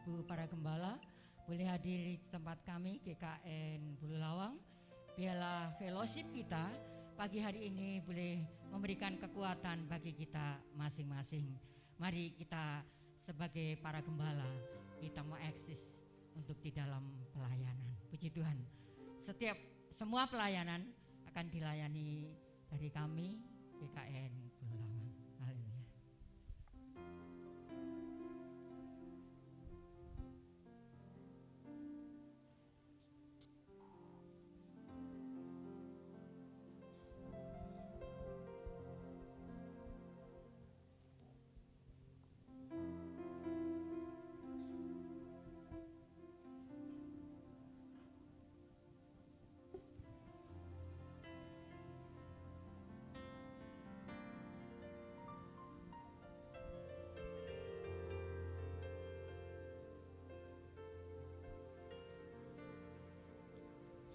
Ibu para gembala boleh hadir di tempat kami GKN Bulu Lawang. Biarlah fellowship kita pagi hari ini boleh memberikan kekuatan bagi kita masing-masing. Mari kita sebagai para gembala kita mau eksis untuk di dalam pelayanan. Puji Tuhan. Semua pelayanan akan dilayani dari kami GKN Bulu Lawang. Haleluya.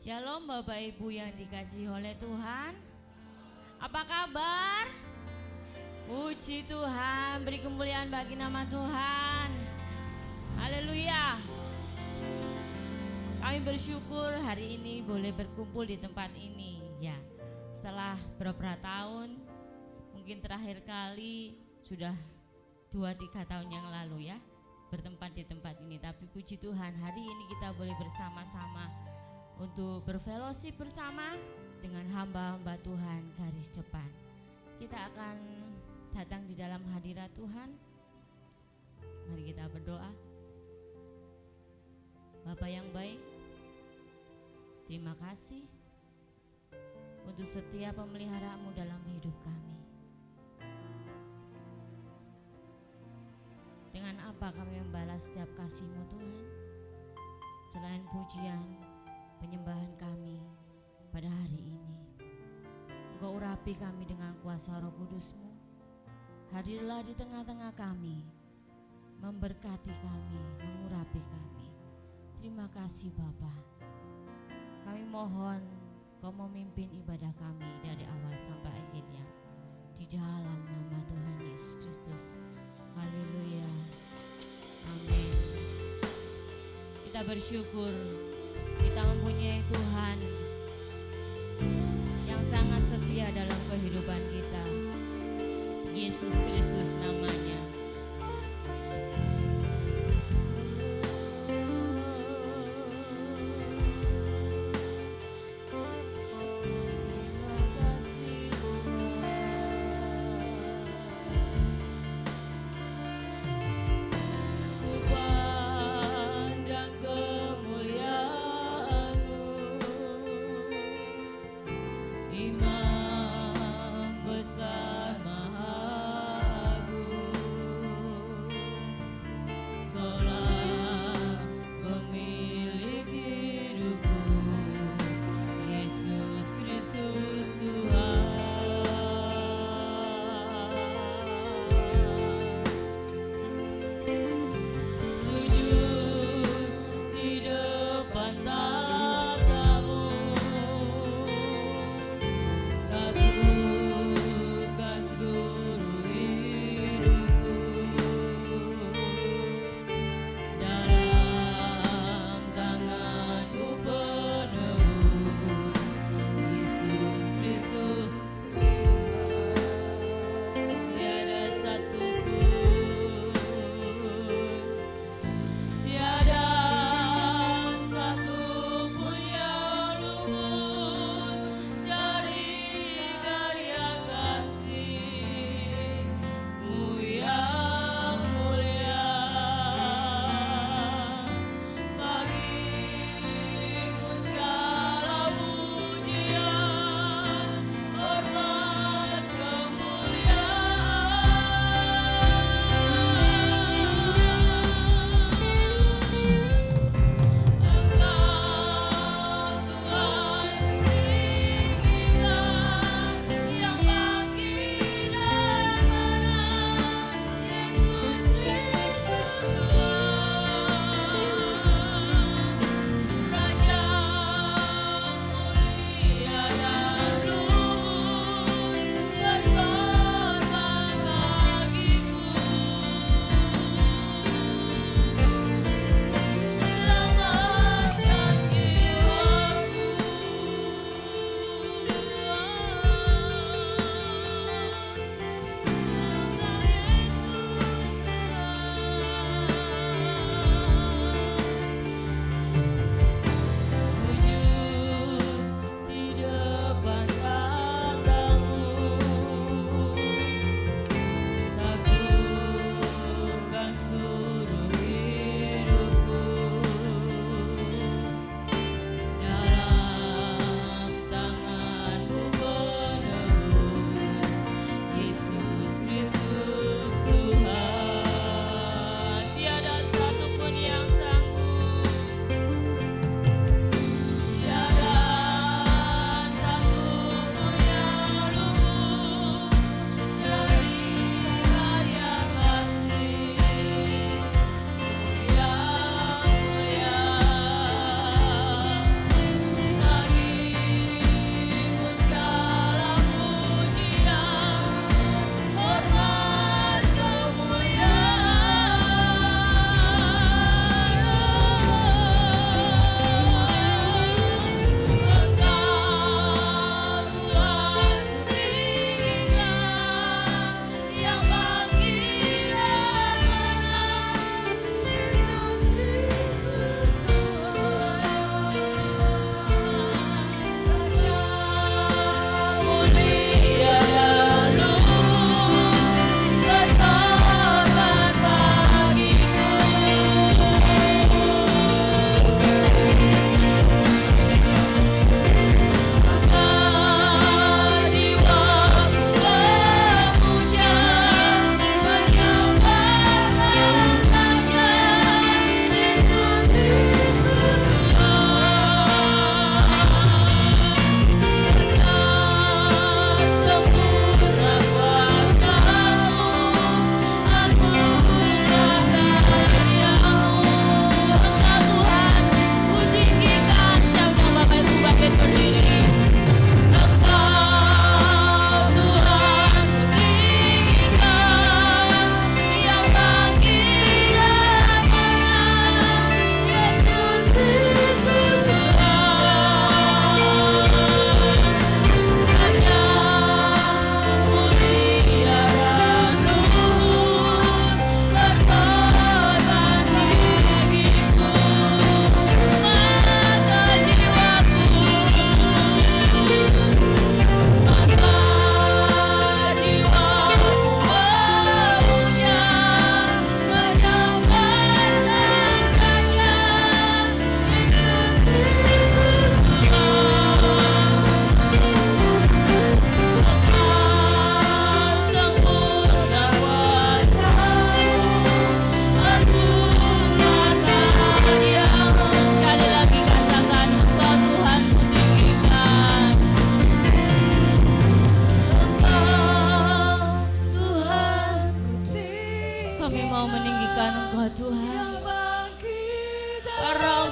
Shalom Bapak Ibu yang dikasihi oleh Tuhan. Apa kabar? Puji Tuhan, beri kemuliaan bagi nama Tuhan. Haleluya. Kami bersyukur hari ini boleh berkumpul di tempat ini. Ya, setelah beberapa tahun, mungkin terakhir kali sudah 2-3 tahun yang lalu ya, bertempat di tempat ini. Tapi puji Tuhan hari ini kita boleh bersama-sama untuk berfellowship bersama dengan hamba-hamba Tuhan garis depan. Kita akan datang di dalam hadirat Tuhan. Mari kita berdoa. Bapa yang baik, terima kasih untuk setiap pemelihara-Mu dalam hidup kami. Dengan apa kami membalas setiap kasih-Mu Tuhan? Selain pujian, penyembahan kami pada hari ini, Engkau urapi kami dengan kuasa Roh Kudus-Mu. Hadirlah di tengah-tengah kami, memberkati kami, mengurapi kami. Terima kasih Bapa. Kami mohon Kau memimpin ibadah kami dari awal sampai akhirnya, di dalam nama Tuhan Yesus Kristus. Haleluya. Amin. Kita bersyukur kita mempunyai Tuhan yang sangat setia dalam kehidupan kita. Yesus Kristus namanya. Imam besar maha agung.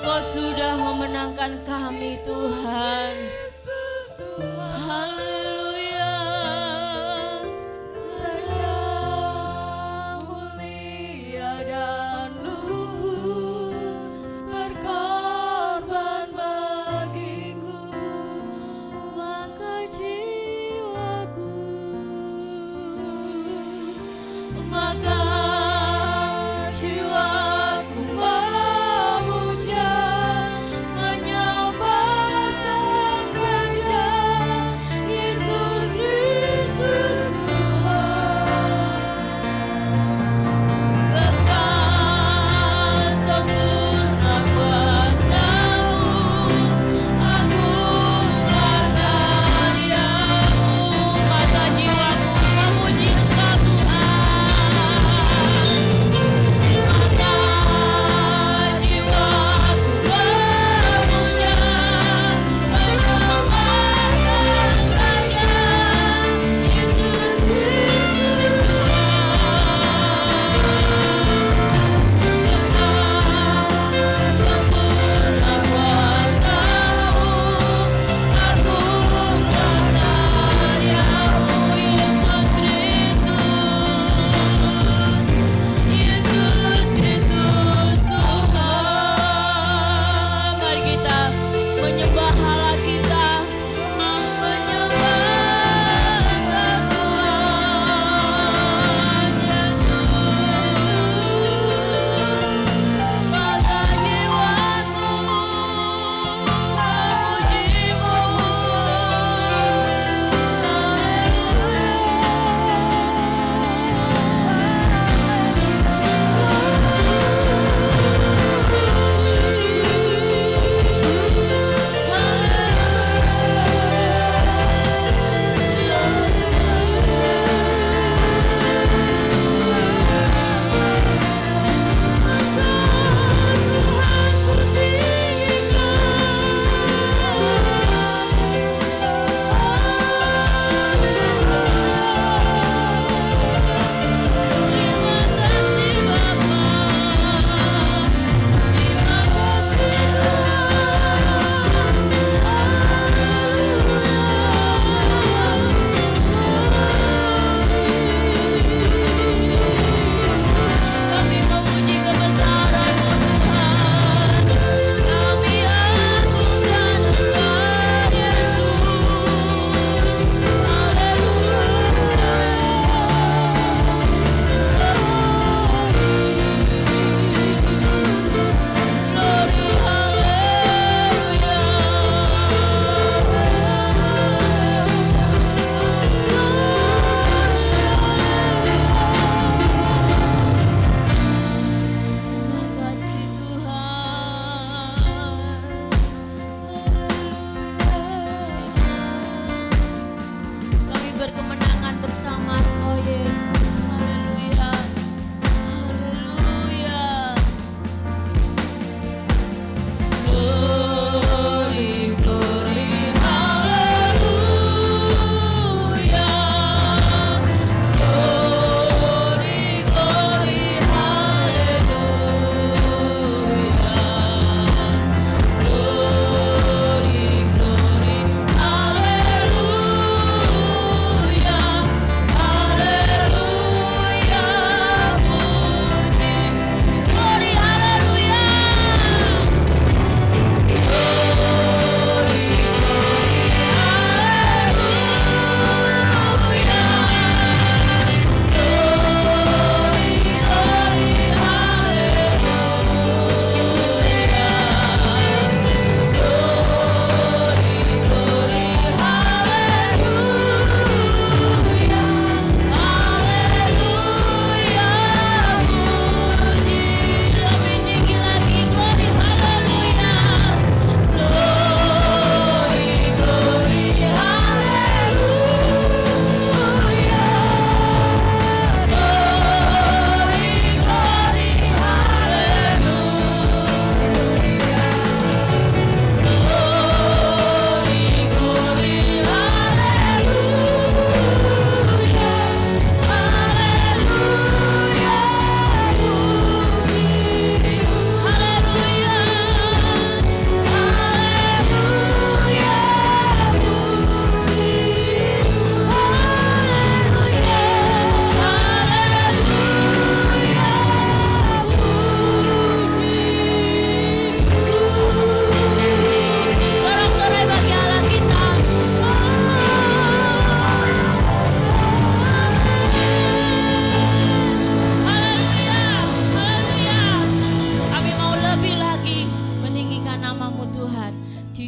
Engkau sudah memenangkan kami Tuhan. Haleluya. Raja mulia dan luhur berkorban bagiku, maka jiwaku, maka jiwaku memuja, menyembah Sang Raja.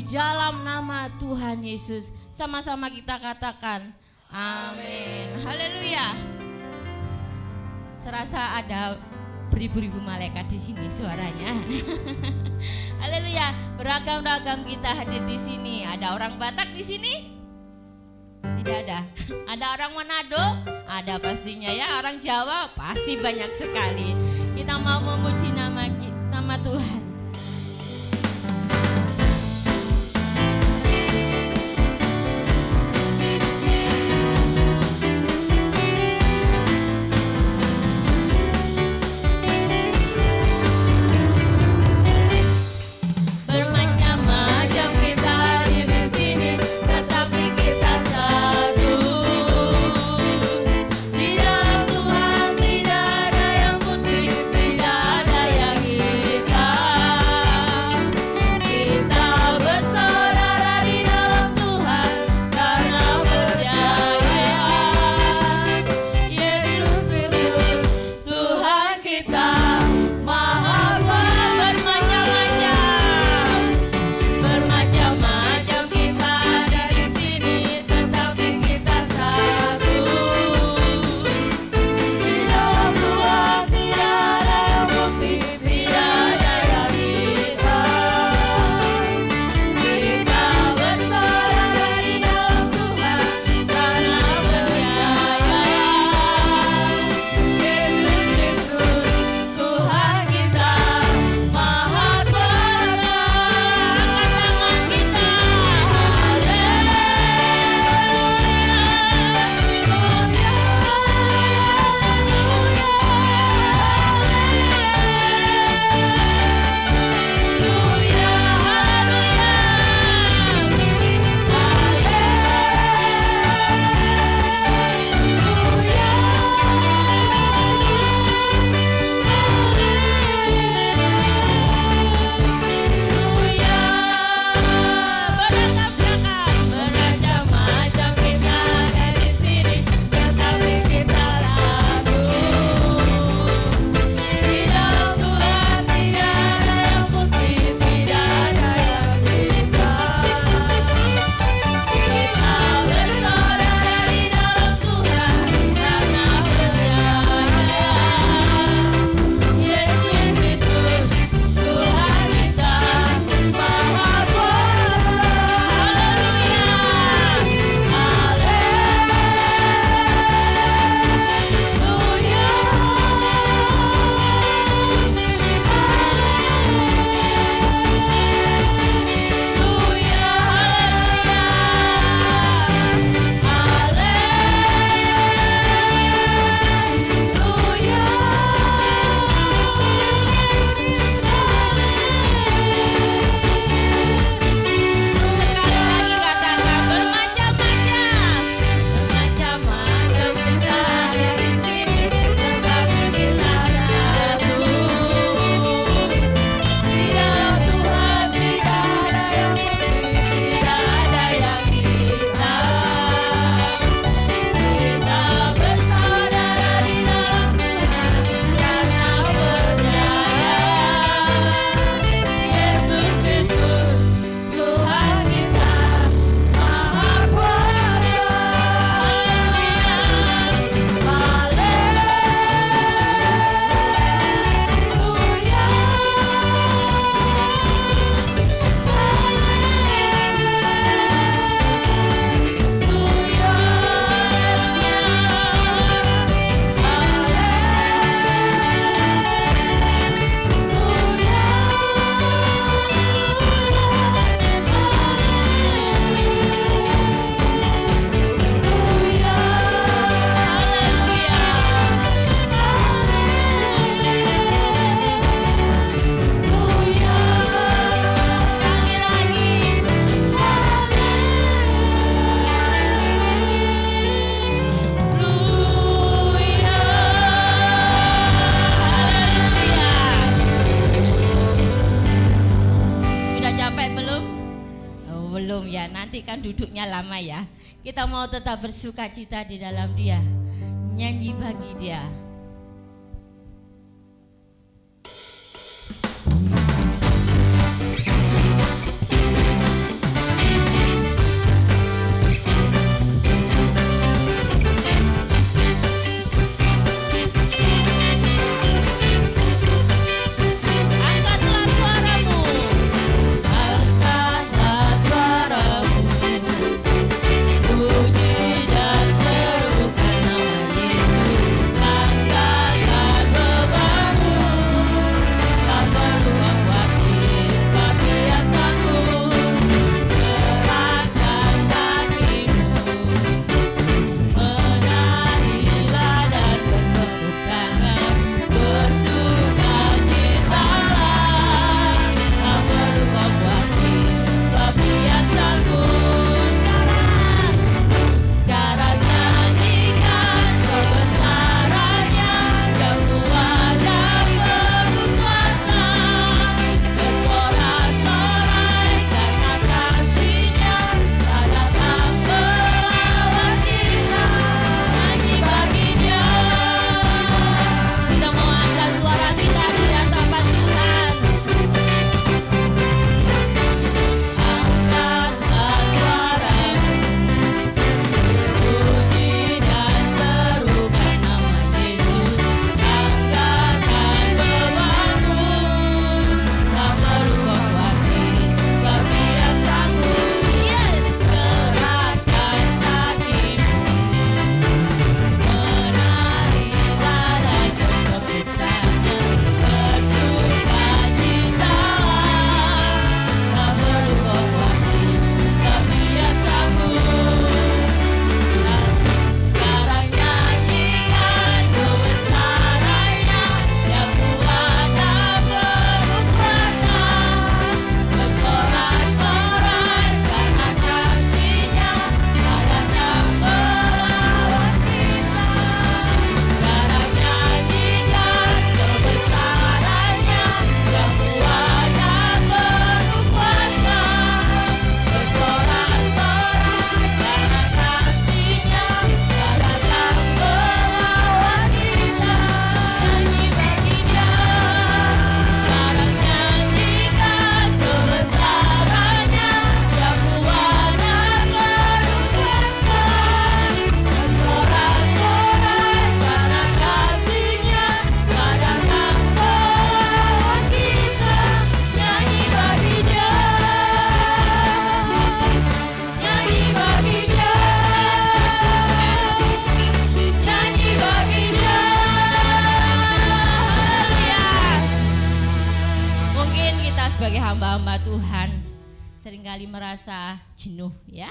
dalam nama Tuhan Yesus. Sama-sama kita katakan amin. Haleluya. Serasa ada beribu-ribu malaikat di sini suaranya. Haleluya. Beragam-ragam kita hadir di sini. Ada orang Batak di sini? Tidak ada. Ada orang Manado? Ada pastinya ya. Orang Jawa pasti banyak sekali. Kita mau memuji nama Tuhan. Bermacam-macam kita hadir di sini, tetapi kita satu. Di dalam Tuhan tidak ada yang putih, tidak ada yang hitam. Kita bersaudara di dalam Tuhan karena percaya Yesus Kristus Tuhan kita Maha Kuasa. Bermacam-macam kita ada di sini, tetapi kita satu. Di dalam Tuhan tidak ada yang putih, tidak ada yang hitam. Kita bersaudara di dalam Tuhan karena percaya Yesus Kristus Tuhan kita Maha Kuasa. Angkat tangan kita, bermacam-macam kita ada di sini, tetapi kita satu. Di dalam Tuhan tidak ada yang putih, tidak ada yang hitam. Kita bersaudara di dalam Tuhan karena percaya Yesus Kristus Tuhan kita Maha Kuasa. Bermacam-macam kita ada di sini, tetapi kita satu. Di dalam Tuhan tidak ada yang putih, tidak ada yang hitam. Kita bersaudara di dalam Tuhan karena percaya Yesus Kristus Tuhan kita Maha Kuasa. Sudah capek belum? Oh, belum ya, nanti kan duduknya lama ya. Kita mau tetap bersuka cita di dalam Dia, nyanyi bagi Dia. hamba-hamba Tuhan seringkali merasa jenuh ya,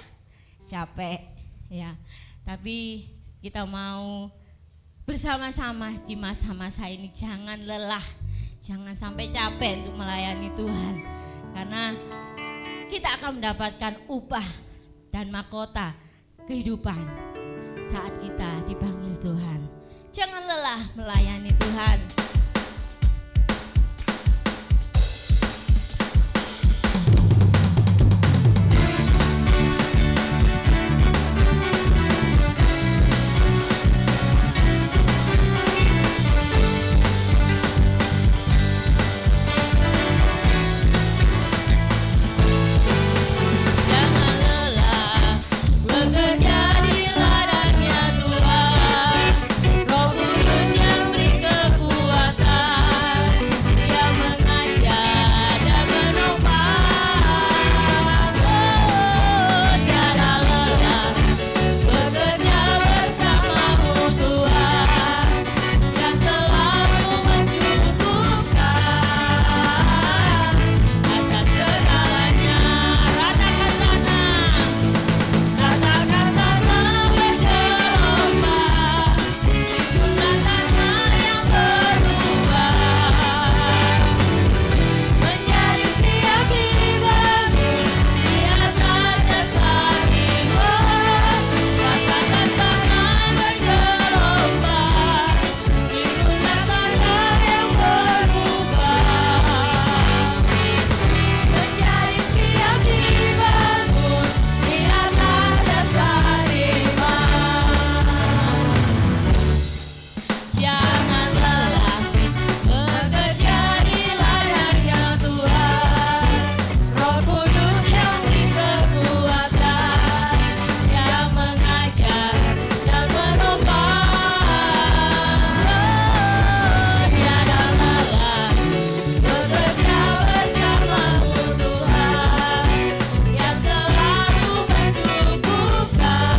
capek ya. Tapi kita mau bersama-sama di masa-masa ini jangan lelah, jangan sampai capek untuk melayani Tuhan. Karena kita akan mendapatkan upah dan mahkota kehidupan saat kita dipanggil Tuhan. Jangan lelah melayani Tuhan. Jangan lelah bekerja di ladangnya Tuhan. Roh Kudus yang beri kekuatan, Dia mengajar dan menopang. Tiada lelah bekerja bersamamu Tuhan, yang selalu mencukupkan akan segalanya. Ratakan tanah, ratakan tanah bergelombang, itulah tanah yang berubah menjadi siap dibangun di atas dasar iman. Ratakan tanah bergelombang, itulah tanah yang berubah menjadi siap dibangun di atas dasar iman. Jangan lelah bekerja di ladangnya Tuhan. Roh Kudus yang beri kekuatan, yang mengajar dan menopang. Tiada lelah bekerja bersamamu Tuhan, yang selalu mencukupkan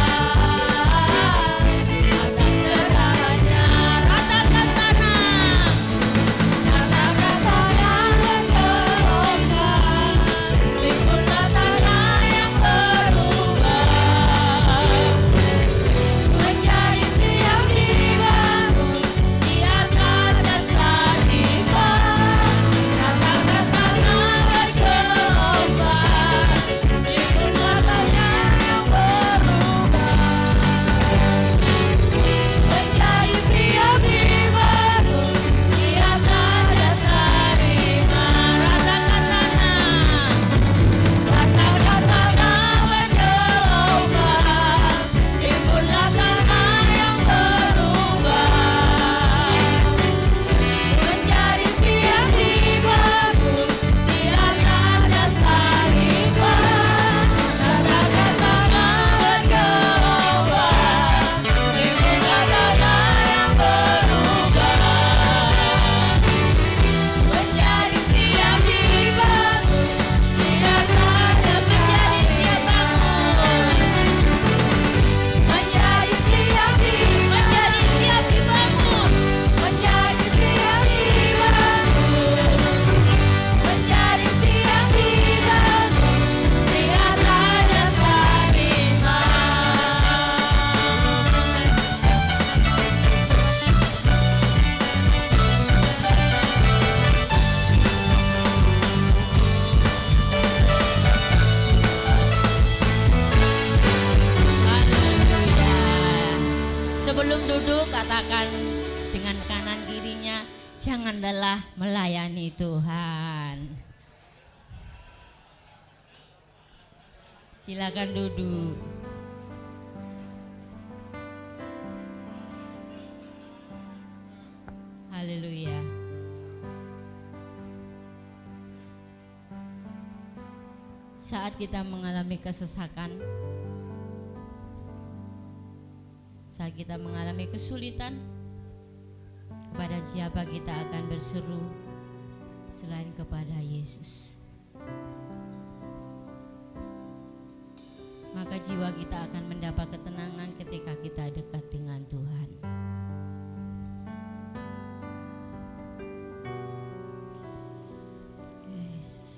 akan segalanya. Ratakan tanah, ratakan tanah bergelombang, pikulah tanah yang berubah menjadi siap dibangun di atas dasar iman. Ratakan tanah bergelombang, pikulah tanah yang berubah menjadi siap dibangun di atas dasar iman. Ratakan tanah, ratakan tanah bergelombang, pikulah tanah yang berubah menjadi siap dibangun di atas dasar iman. Ratakan tanah bergelombang, pikulah tanah yang berubah menjadi siap dibangun di atas dasar iman. Menjadi siap dibangun, menjadi siap dibangun, menjadi siap dibangun di atas dasar iman. Haleluya. Sebelum duduk katakan dengan kanan kirinya, jangan lelah melayani Tuhan. Silakan duduk. Haleluya. Saat kita mengalami kesesakan, saat kita mengalami kesulitan, kepada siapa kita akan berseru selain kepada Yesus? Maka jiwa kita akan mendapat ketenangan ketika kita dekat dengan Tuhan. Yesus.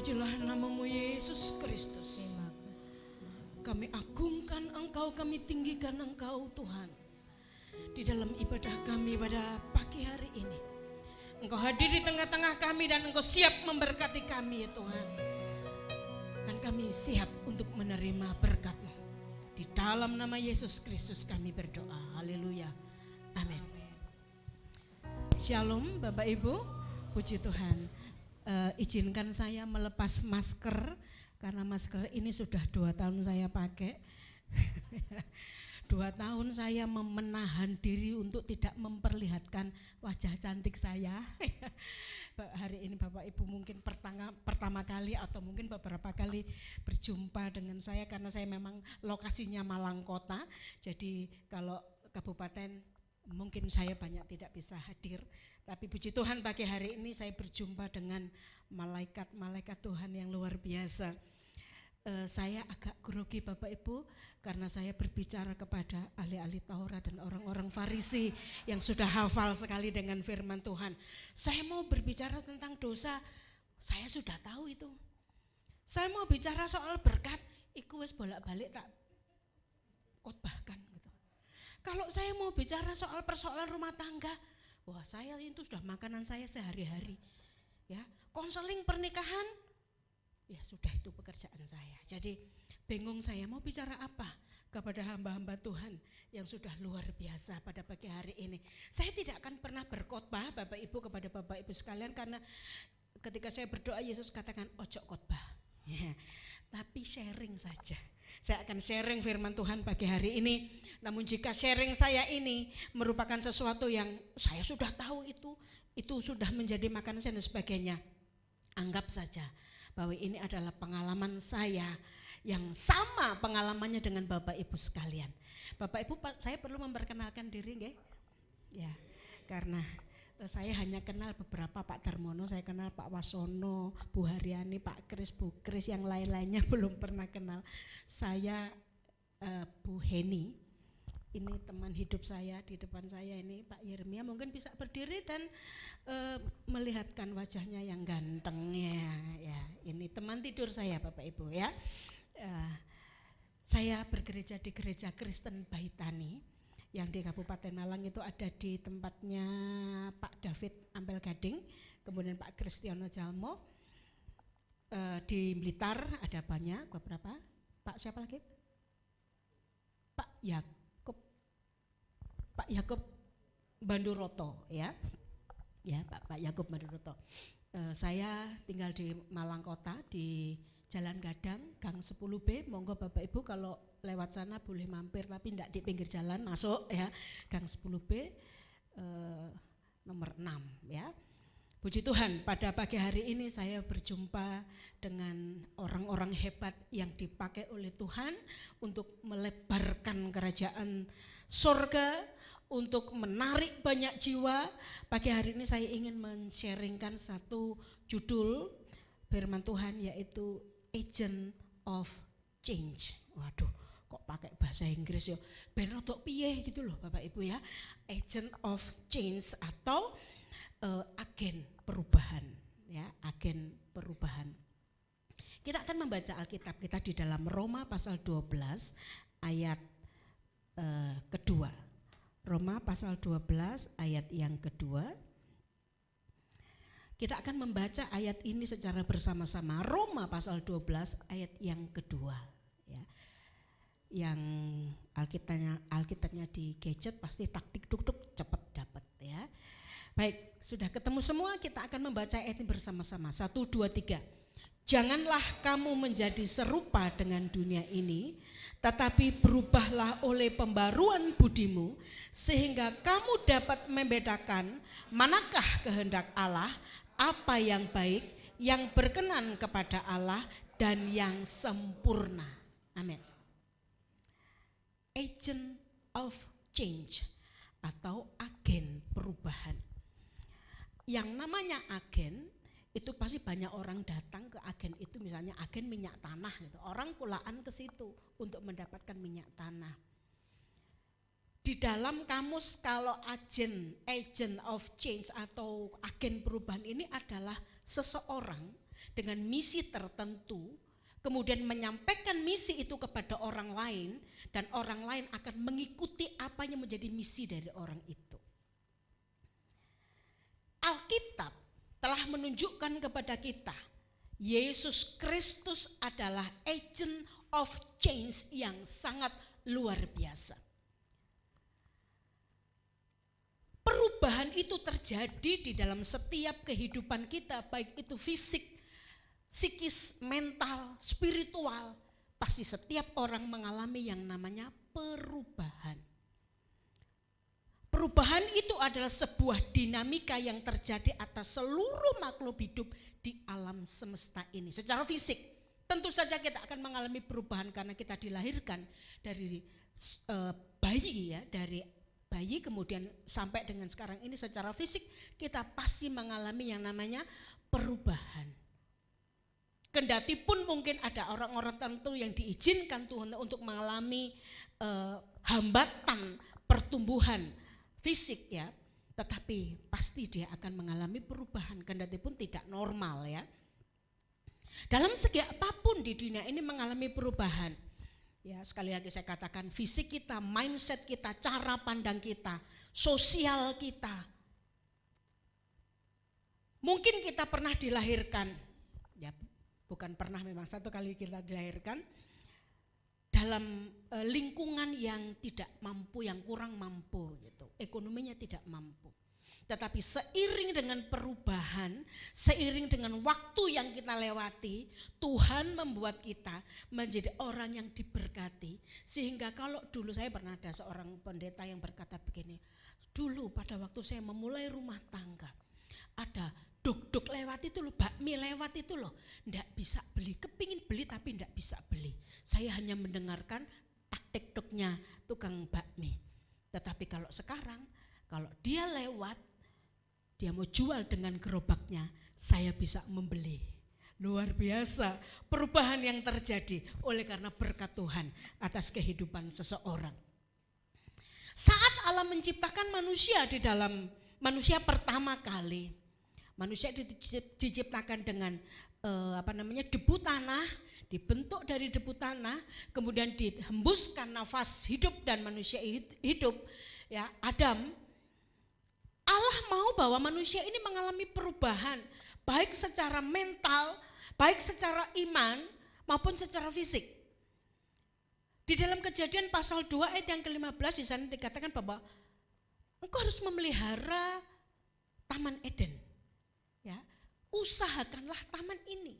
Terpujilah namamu Yesus Kristus. Terima kasih. Kami agungkan Engkau, kami tinggikan Engkau Tuhan. Di dalam ibadah kami pada pagi hari ini, Engkau hadir di tengah-tengah kami dan Engkau siap memberkati kami ya Tuhan. Dan kami siap untuk menerima berkat-Mu. Di dalam nama Yesus Kristus kami berdoa. Haleluya. Amin. Shalom Bapak Ibu, puji Tuhan. Izinkan saya melepas masker karena masker ini sudah 2 tahun saya pakai. 2 tahun saya menahan diri untuk tidak memperlihatkan wajah cantik saya. Hari ini Bapak Ibu mungkin pertama kali atau mungkin beberapa kali berjumpa dengan saya karena saya memang lokasinya Malang Kota. Jadi kalau kabupaten mungkin saya banyak tidak bisa hadir. Tapi puji Tuhan pagi hari ini saya berjumpa dengan malaikat-malaikat Tuhan yang luar biasa. Saya agak grogi Bapak Ibu karena saya berbicara kepada ahli-ahli Taurat dan orang-orang Farisi yang sudah hafal sekali dengan firman Tuhan. Saya mau berbicara tentang dosa, saya sudah tahu itu. Saya mau bicara soal berkat, iku wis bolak-balik tak khotbahkan gitu. Kalau saya mau bicara soal persoalan rumah tangga, wah saya itu sudah makanan saya sehari-hari. Ya, konseling pernikahan, ya sudah itu pekerjaan saya. Jadi bingung saya mau bicara apa kepada hamba-hamba Tuhan yang sudah luar biasa pada pagi hari ini. Saya tidak akan pernah berkhotbah Bapak Ibu kepada Bapak Ibu sekalian karena ketika saya berdoa Yesus katakan ojo khotbah. Ya, tapi sharing saja. Saya akan sharing firman Tuhan pagi hari ini. Namun jika sharing saya ini merupakan sesuatu yang saya sudah tahu itu sudah menjadi makanan saya dan sebagainya, anggap saja bahwa ini adalah pengalaman saya yang sama pengalamannya dengan Bapak Ibu sekalian. Bapak Ibu, saya perlu memperkenalkan diri nggih? Ya, karena saya hanya kenal beberapa, Pak Darmono, saya kenal Pak Wasono, Bu Haryani, Pak Kris, Bu Kris, yang lain-lainnya belum pernah kenal. Saya Bu Heni, ini teman hidup saya di depan saya ini Pak Yeremia, mungkin bisa berdiri dan melihatkan wajahnya yang gantengnya. Ya, ini teman tidur saya Bapak Ibu ya. Saya bergereja di Gereja Kristen Baitani yang di Kabupaten Malang, itu ada di tempatnya Pak David Ampel Gading, kemudian Pak Kristiono Jalmo. Di Blitar ada banyak, beberapa. Pak siapa lagi? Pak Yakub Banduroto ya. Ya, Pak Yakub Banduroto. Saya tinggal di Malang Kota di Jalan Gadang, Gang 10B. Monggo Bapak Ibu kalau lewat sana boleh mampir, tapi tidak di pinggir jalan, masuk ya, Gang 10B nomor 6 ya. Puji Tuhan, pada pagi hari ini saya berjumpa dengan orang-orang hebat yang dipakai oleh Tuhan untuk melebarkan kerajaan surga, untuk menarik banyak jiwa. Pagi hari ini saya ingin men-sharingkan satu judul firman Tuhan, yaitu Agent of Change. Waduh, kok pakai bahasa Inggris ya, ben rodok piye gitu loh Bapak Ibu ya. Agent of Change atau agen perubahan ya, agen perubahan. Kita akan membaca Alkitab kita di dalam Roma pasal 12 ayat kedua. Roma pasal 12 ayat yang kedua. Kita akan membaca ayat ini secara bersama-sama. Roma pasal 12 ayat yang kedua ya. Yang Alkitabnya di gadget pasti taktik duk cepat dapat ya. Baik, sudah ketemu semua, kita akan membaca ayat ini bersama-sama. 1, 2, 3. Janganlah kamu menjadi serupa dengan dunia ini, tetapi berubahlah oleh pembaruan budimu, sehingga kamu dapat membedakan manakah kehendak Allah, apa yang baik, yang berkenan kepada Allah, dan yang sempurna. Amin. Agent of change atau agen perubahan. Yang namanya agen itu pasti banyak orang datang ke agen itu, misalnya agen minyak tanah gitu. Orang pulaan ke situ untuk mendapatkan minyak tanah. Di dalam kamus kalau agent of change atau agen perubahan ini adalah seseorang dengan misi tertentu, kemudian menyampaikan misi itu kepada orang lain, dan orang lain akan mengikuti apa yang menjadi misi dari orang itu. Alkitab telah menunjukkan kepada kita, Yesus Kristus adalah agent of change yang sangat luar biasa. Perubahan itu terjadi di dalam setiap kehidupan kita, baik itu fisik, psikis, mental, spiritual. Pasti setiap orang mengalami yang namanya perubahan. Perubahan itu adalah sebuah dinamika yang terjadi atas seluruh makhluk hidup di alam semesta ini. Secara fisik, tentu saja kita akan mengalami perubahan karena kita dilahirkan dari bayi ya, dari bayi kemudian sampai dengan sekarang ini secara fisik kita pasti mengalami yang namanya perubahan. Kendati pun mungkin ada orang-orang tertentu yang diizinkan Tuhan untuk mengalami hambatan pertumbuhan fisik ya, tetapi pasti dia akan mengalami perubahan, kendati pun tidak normal ya. Dalam segi apapun di dunia ini mengalami perubahan. Ya, sekali lagi saya katakan, fisik kita, mindset kita, cara pandang kita, sosial kita. Mungkin kita pernah dilahirkan, ya bukan pernah, memang satu kali kita dilahirkan dalam lingkungan yang tidak mampu, yang kurang mampu gitu. Ekonominya tidak mampu. Tetapi seiring dengan perubahan, seiring dengan waktu yang kita lewati, Tuhan membuat kita menjadi orang yang diberkati. Sehingga kalau dulu saya pernah ada seorang pendeta yang berkata begini, dulu pada waktu saya memulai rumah tangga, ada dok-dok lewat itu loh, bakmi lewat itu loh, ndak bisa beli, kepingin beli tapi ndak bisa beli. Saya hanya mendengarkan taktik-taktiknya tukang bakmi. Tetapi kalau sekarang, kalau dia lewat, dia mau jual dengan gerobaknya, saya bisa membeli. Luar biasa perubahan yang terjadi oleh karena berkat Tuhan atas kehidupan seseorang. Saat Allah menciptakan manusia di dalam manusia pertama kali, manusia diciptakan dengan debu tanah, dibentuk dari debu tanah, kemudian dihembuskan nafas hidup dan manusia hidup. Ya, Adam. Allah mau bahwa manusia ini mengalami perubahan, baik secara mental, baik secara iman, maupun secara fisik. Di dalam Kejadian pasal 2 ayat yang ke-15 di sana dikatakan bahwa engkau harus memelihara Taman Eden. Ya, usahakanlah taman ini.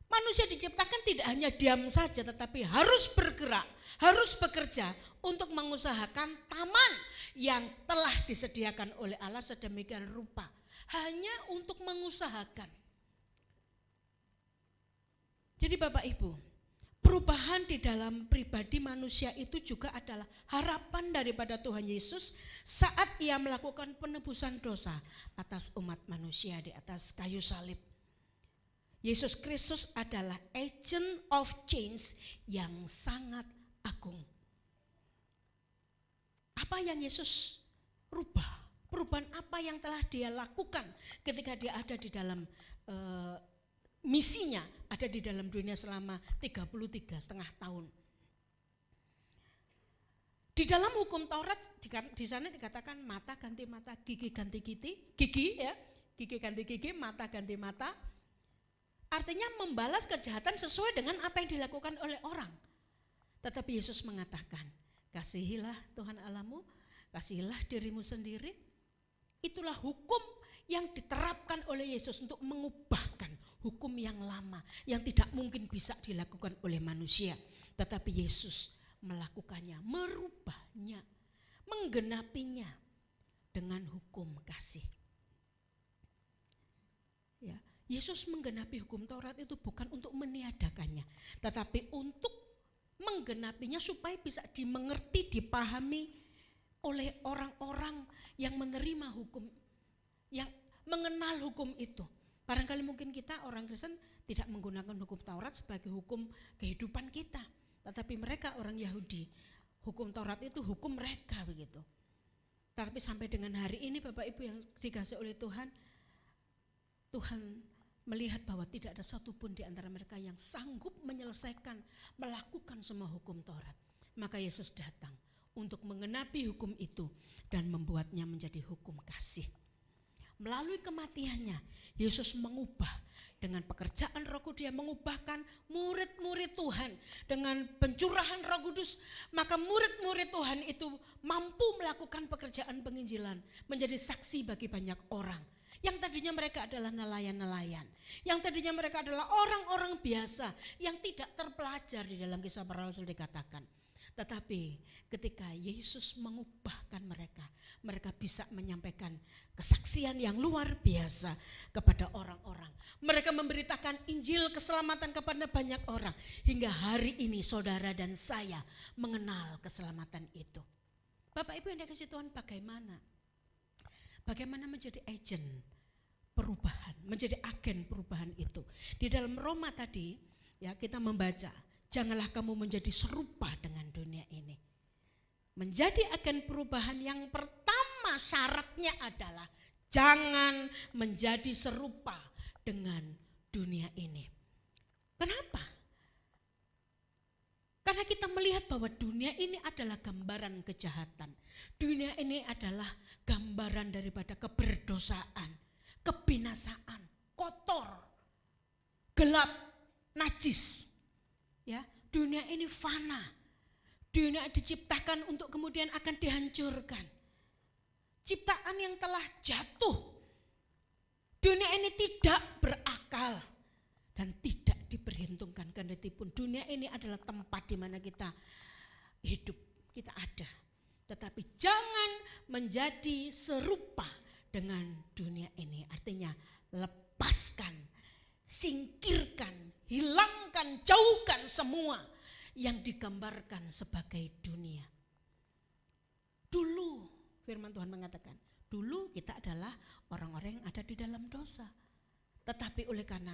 Manusia diciptakan tidak hanya diam saja, tetapi harus bergerak, harus bekerja untuk mengusahakan taman yang telah disediakan oleh Allah sedemikian rupa. Hanya untuk mengusahakan. Jadi Bapak Ibu, perubahan di dalam pribadi manusia itu juga adalah harapan daripada Tuhan Yesus saat ia melakukan penebusan dosa atas umat manusia di atas kayu salib. Yesus Kristus adalah agent of change yang sangat agung. Apa yang Yesus rubah? Perubahan apa yang telah dia lakukan ketika dia ada di dalam misinya, ada di dalam dunia selama 33,5 tahun. Di dalam hukum Taurat di sana dikatakan mata ganti mata, gigi ganti gigi ya, gigi ganti gigi, mata ganti mata. Artinya membalas kejahatan sesuai dengan apa yang dilakukan oleh orang. Tetapi Yesus mengatakan, kasihilah Tuhan Allahmu, kasihilah dirimu sendiri. Itulah hukum yang diterapkan oleh Yesus untuk mengubahkan hukum yang lama, yang tidak mungkin bisa dilakukan oleh manusia. Tetapi Yesus melakukannya, merubahnya, menggenapinya dengan hukum kasih. Ya. Yesus menggenapi hukum Taurat itu bukan untuk meniadakannya, tetapi untuk menggenapinya supaya bisa dimengerti, dipahami oleh orang-orang yang menerima hukum, yang mengenal hukum itu. Barangkali mungkin kita orang Kristen tidak menggunakan hukum Taurat sebagai hukum kehidupan kita, tetapi mereka orang Yahudi, Hukum Taurat itu hukum mereka begitu. Tapi sampai dengan hari ini Bapak Ibu yang dikasihi oleh Tuhan, Tuhan melihat bahwa tidak ada satupun di antara mereka yang sanggup menyelesaikan, melakukan semua hukum Taurat. Maka Yesus datang untuk mengenapi hukum itu dan membuatnya menjadi hukum kasih. Melalui kematiannya, Yesus mengubah dengan pekerjaan Roh Kudus, Dia mengubahkan murid-murid Tuhan dengan pencurahan Roh Kudus. Maka murid-murid Tuhan itu mampu melakukan pekerjaan penginjilan, menjadi saksi bagi banyak orang. Yang tadinya mereka adalah nelayan-nelayan, yang tadinya mereka adalah orang-orang biasa yang tidak terpelajar di dalam Kisah Para Rasul dikatakan. Tetapi ketika Yesus mengubahkan mereka, mereka bisa menyampaikan kesaksian yang luar biasa kepada orang-orang. Mereka memberitakan Injil keselamatan kepada banyak orang. Hingga hari ini saudara dan saya mengenal keselamatan itu. Bapak Ibu yang dikasihi Tuhan, bagaimana? Bagaimana menjadi agen perubahan, menjadi agen perubahan itu. Di dalam Roma tadi ya kita membaca, janganlah kamu menjadi serupa dengan dunia ini. Menjadi agen perubahan yang pertama syaratnya adalah jangan menjadi serupa dengan dunia ini. Kenapa? Karena kita melihat bahwa dunia ini adalah gambaran kejahatan. Dunia ini adalah gambaran daripada keberdosaan, kebinasaan, kotor, gelap, najis. Ya, dunia ini fana. Dunia diciptakan untuk kemudian akan dihancurkan. Ciptaan yang telah jatuh. Dunia ini tidak berakal dan tidak diperhitungkan kendati pun dunia ini adalah tempat di mana kita hidup, kita ada. Tetapi jangan menjadi serupa dengan dunia ini. Artinya lepaskan, singkirkan, hilangkan, jauhkan semua yang digambarkan sebagai dunia. Dulu firman Tuhan mengatakan, dulu kita adalah orang-orang yang ada di dalam dosa. Tetapi oleh karena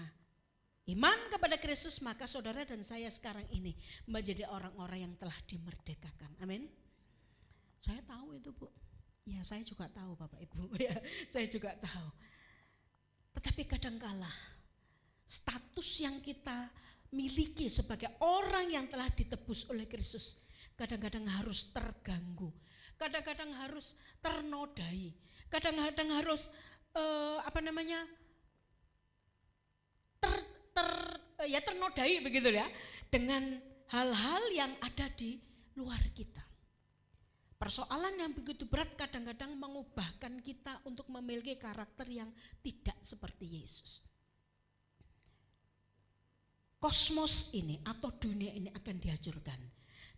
iman kepada Kristus, maka saudara dan saya sekarang ini menjadi orang-orang yang telah dimerdekakan. Amin. Saya tahu itu, Bu. Ya, saya juga tahu Bapak Ibu. Ya, saya juga tahu. Tetapi kadangkala status yang kita miliki sebagai orang yang telah ditebus oleh Kristus kadang-kadang harus terganggu, kadang-kadang harus ternodai, kadang-kadang harus ternodai begitu ya, dengan hal-hal yang ada di luar kita. Persoalan yang begitu berat kadang-kadang mengubahkan kita untuk memiliki karakter yang tidak seperti Yesus. Kosmos ini atau dunia ini akan dihancurkan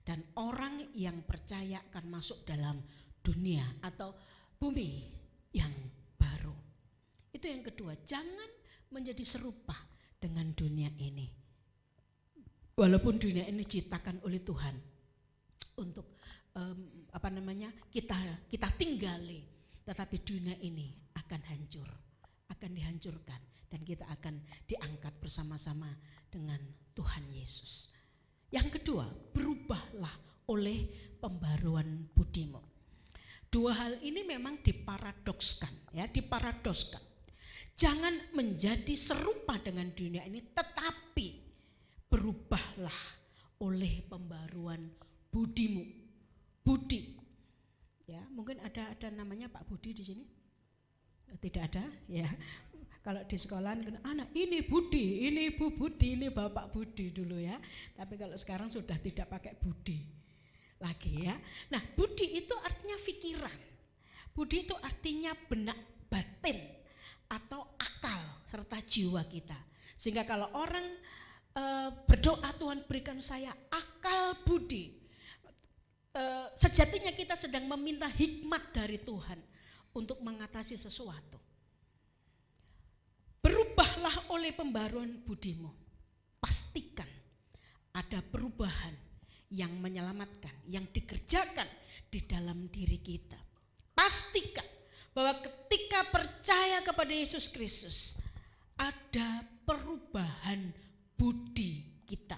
dan orang yang percaya akan masuk dalam dunia atau bumi yang baru. Itu yang kedua, jangan menjadi serupa dengan dunia ini. Walaupun dunia ini diciptakan oleh Tuhan untuk kita tinggali, tetapi dunia ini akan hancur, akan dihancurkan dan kita akan diangkat bersama-sama dengan Tuhan Yesus. Yang kedua, berubahlah oleh pembaruan budimu. Dua hal ini memang diparadoskan, ya, diparadoskan. Jangan menjadi serupa dengan dunia ini, tetapi berubahlah oleh pembaruan budimu. Budi, ya, mungkin ada namanya Pak Budi di sini? Tidak ada, ya. Kalau di sekolah anak ini Budi, ini Ibu Budi, ini Bapak Budi dulu ya. Tapi kalau sekarang sudah tidak pakai Budi lagi ya. Nah, Budi itu artinya pikiran. Budi itu artinya benak batin atau akal serta jiwa kita. Sehingga kalau orang berdoa, Tuhan berikan saya akal budi. Sejatinya kita sedang meminta hikmat dari Tuhan untuk mengatasi sesuatu. Berubahlah oleh pembaruan budimu. Pastikan ada perubahan yang menyelamatkan, yang dikerjakan di dalam diri kita. Pastikan bahwa ketika percaya kepada Yesus Kristus ada perubahan budi kita.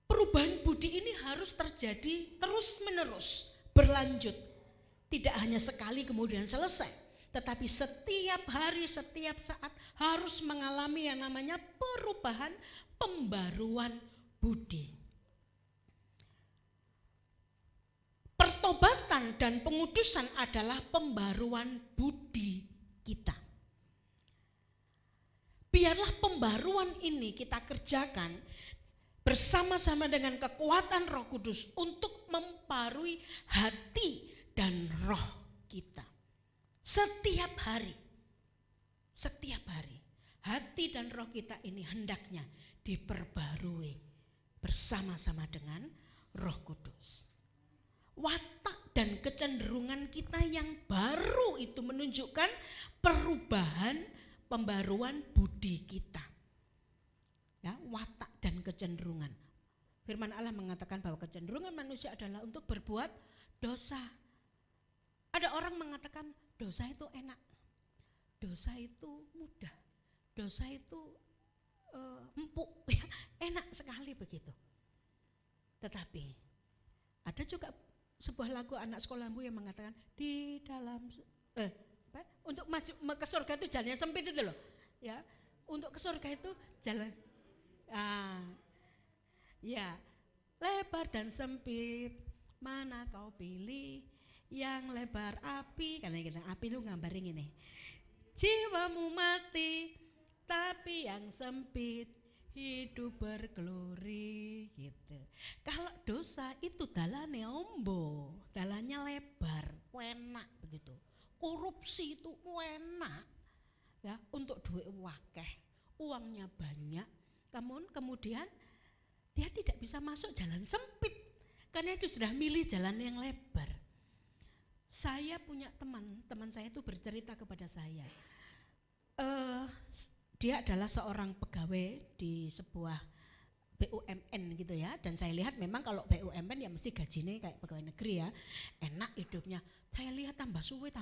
Perubahan perubahan budi ini harus terjadi terus menerus, berlanjut. Tidak hanya sekali kemudian selesai, tetapi setiap hari, setiap saat harus mengalami yang namanya perubahan, pembaruan budi. Pertobatan dan pengudusan adalah pembaruan budi kita. Biarlah pembaruan ini kita kerjakan bersama-sama dengan kekuatan Roh Kudus untuk membarui hati dan roh kita. Setiap hari, hati dan roh kita ini hendaknya diperbarui bersama-sama dengan Roh Kudus. Watak dan kecenderungan kita yang baru itu menunjukkan perubahan, pembaruan budi kita. Ya, watak dan kecenderungan. Firman Allah mengatakan bahwa kecenderungan manusia adalah untuk berbuat dosa. Ada orang mengatakan dosa itu enak, dosa itu mudah, dosa itu empuk, ya, enak sekali begitu. Tetapi ada juga sebuah lagu anak sekolahmu yang mengatakan di dalam untuk maju ke surga itu jalannya sempit itu loh, ya. Untuk ke surga itu jalan, ya, lebar dan sempit, mana kau pilih? Yang lebar api, karena kita api lu gambarin ini. Jiwamu mati, tapi yang sempit hidup berglori gitu. Kalau dosa itu dalane ombo, dalannya lebar, enak begitu. Korupsi itu enak, ya, untuk duit wakeh, uangnya banyak. Kemudian dia tidak bisa masuk jalan sempit karena itu sudah milih jalan yang lebar. Saya punya teman saya itu bercerita kepada saya. Dia adalah seorang pegawai di sebuah BUMN gitu ya, dan saya lihat memang kalau BUMN ya mesti gajinya kayak pegawai negeri ya, enak hidupnya. Saya lihat tambah suwe,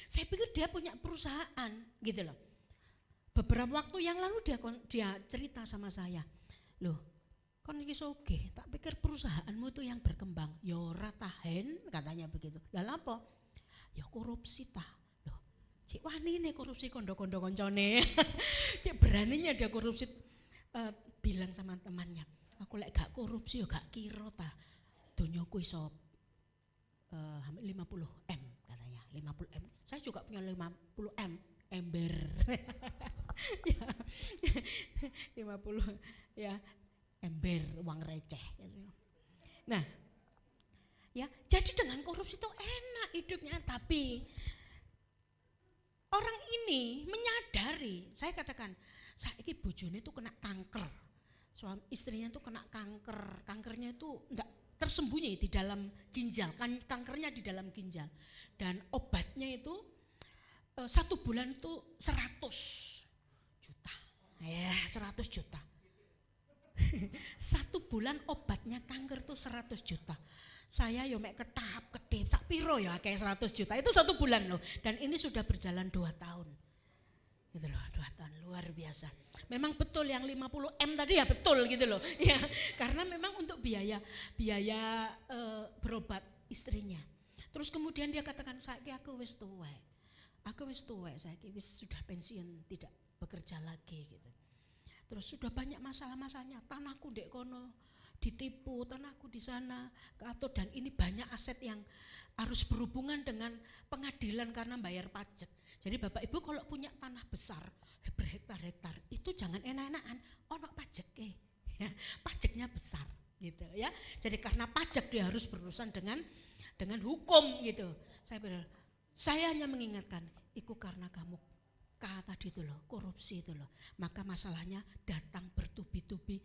saya pikir dia punya perusahaan gitu loh. Beberapa waktu yang lalu dia cerita sama saya, loh kon iki sugih, tak pikir perusahaanmu itu yang berkembang. Ya ora tahen, katanya begitu. Lah apa? Ya korupsi tah. Loh, cik wanine korupsi kondo-kondo koncone. Cik beraninya dia korupsi. Bilang sama temannya, aku lek gak korupsi ya gak kira tah. Donyoku iso 50 M katanya, 50 M. Saya juga punya 50 M, ember. Ya, 50 ya. Ember uang receh gitu. Nah, ya, jadi dengan korupsi itu enak hidupnya, tapi orang ini menyadari, saya katakan, saiki bojone itu kena kanker. Suami istrinya itu kena kanker. Kankernya itu enggak tersembunyi di dalam ginjal, kankernya di dalam ginjal. Dan obatnya itu 1 bulan itu 100 juta. Ya, 100 juta. 1 bulan obatnya kanker tuh 100 juta. Saya yo mek ketap-ketip sak piro ya kayak 100 juta. Itu 1 bulan loh. Dan ini sudah berjalan 2 tahun. Gitu loh, 2 tahun luar biasa. Memang betul yang 50 M tadi ya betul gitu loh. Ya, karena memang untuk biaya berobat istrinya. Terus kemudian dia katakan, "Saiki aku wis tuwek. Aku wis tuwek saiki wis sudah pensiun, tidak bekerja lagi gitu." Terus sudah banyak masalah-masalahnya, tanahku ndek kono ditipu, tanahku di sana keatur, dan ini banyak aset yang harus berhubungan dengan pengadilan karena bayar pajak. Jadi Bapak Ibu kalau punya tanah besar berhektar-hektar itu jangan enak-enakan, ono pajaknya, ya, pajaknya besar gitu ya. Jadi karena pajak dia harus berurusan dengan hukum gitu. Saya hanya mengingatkan, itu karena kamu tadi itu loh, korupsi itu loh, maka masalahnya datang bertubi-tubi.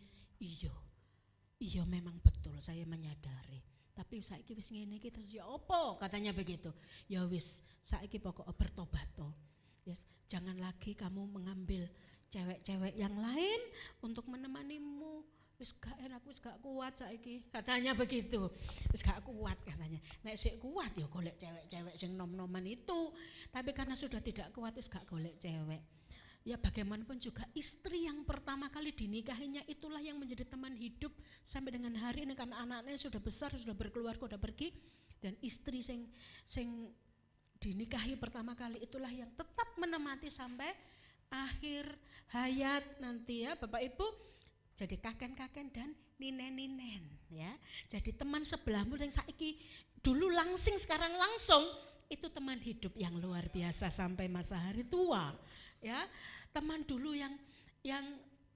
Iya memang betul, saya menyadari. Tapi saiki wis ngene iki terus ya opo, katanya begitu. Ya wis, saiki pokok bertobat toh. Yes, jangan lagi kamu mengambil cewek-cewek yang lain untuk menemanimu. Wis gak enak, wis gak kuat saiki, katanya begitu. Wis gak kuat katanya. Nek sik kuat ya golek cewek-cewek sing nom-noman itu. Tapi karena sudah tidak kuat wis gak golek cewek. Ya bagaimanapun juga istri yang pertama kali dinikahinya itulah yang menjadi teman hidup sampai dengan hari ini, karena anaknya sudah besar, sudah berkeluarga, sudah pergi, dan istri sing dinikahi pertama kali itulah yang tetap menemani sampai akhir hayat nanti ya Bapak Ibu. Jadi kaken-kaken dan ninen-ninen ya. Jadi teman sebelahmu yang saiki dulu langsing sekarang langsung, itu teman hidup yang luar biasa sampai masa hari tua. Ya, teman dulu yang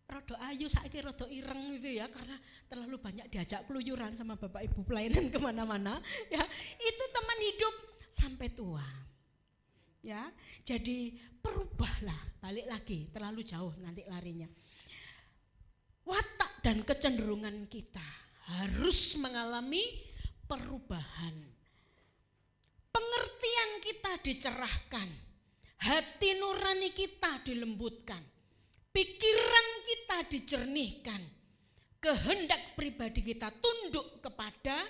rodo ayu saiki rodo ireng gitu ya, karena terlalu banyak diajak keluyuran sama Bapak Ibu pelayanan kemana-mana ya, itu teman hidup sampai tua ya. Jadi perubahlah, balik lagi terlalu jauh nanti larinya. Watak dan kecenderungan kita harus mengalami perubahan, pengertian kita dicerahkan, hati nurani kita dilembutkan, pikiran kita dijernihkan, kehendak pribadi kita tunduk kepada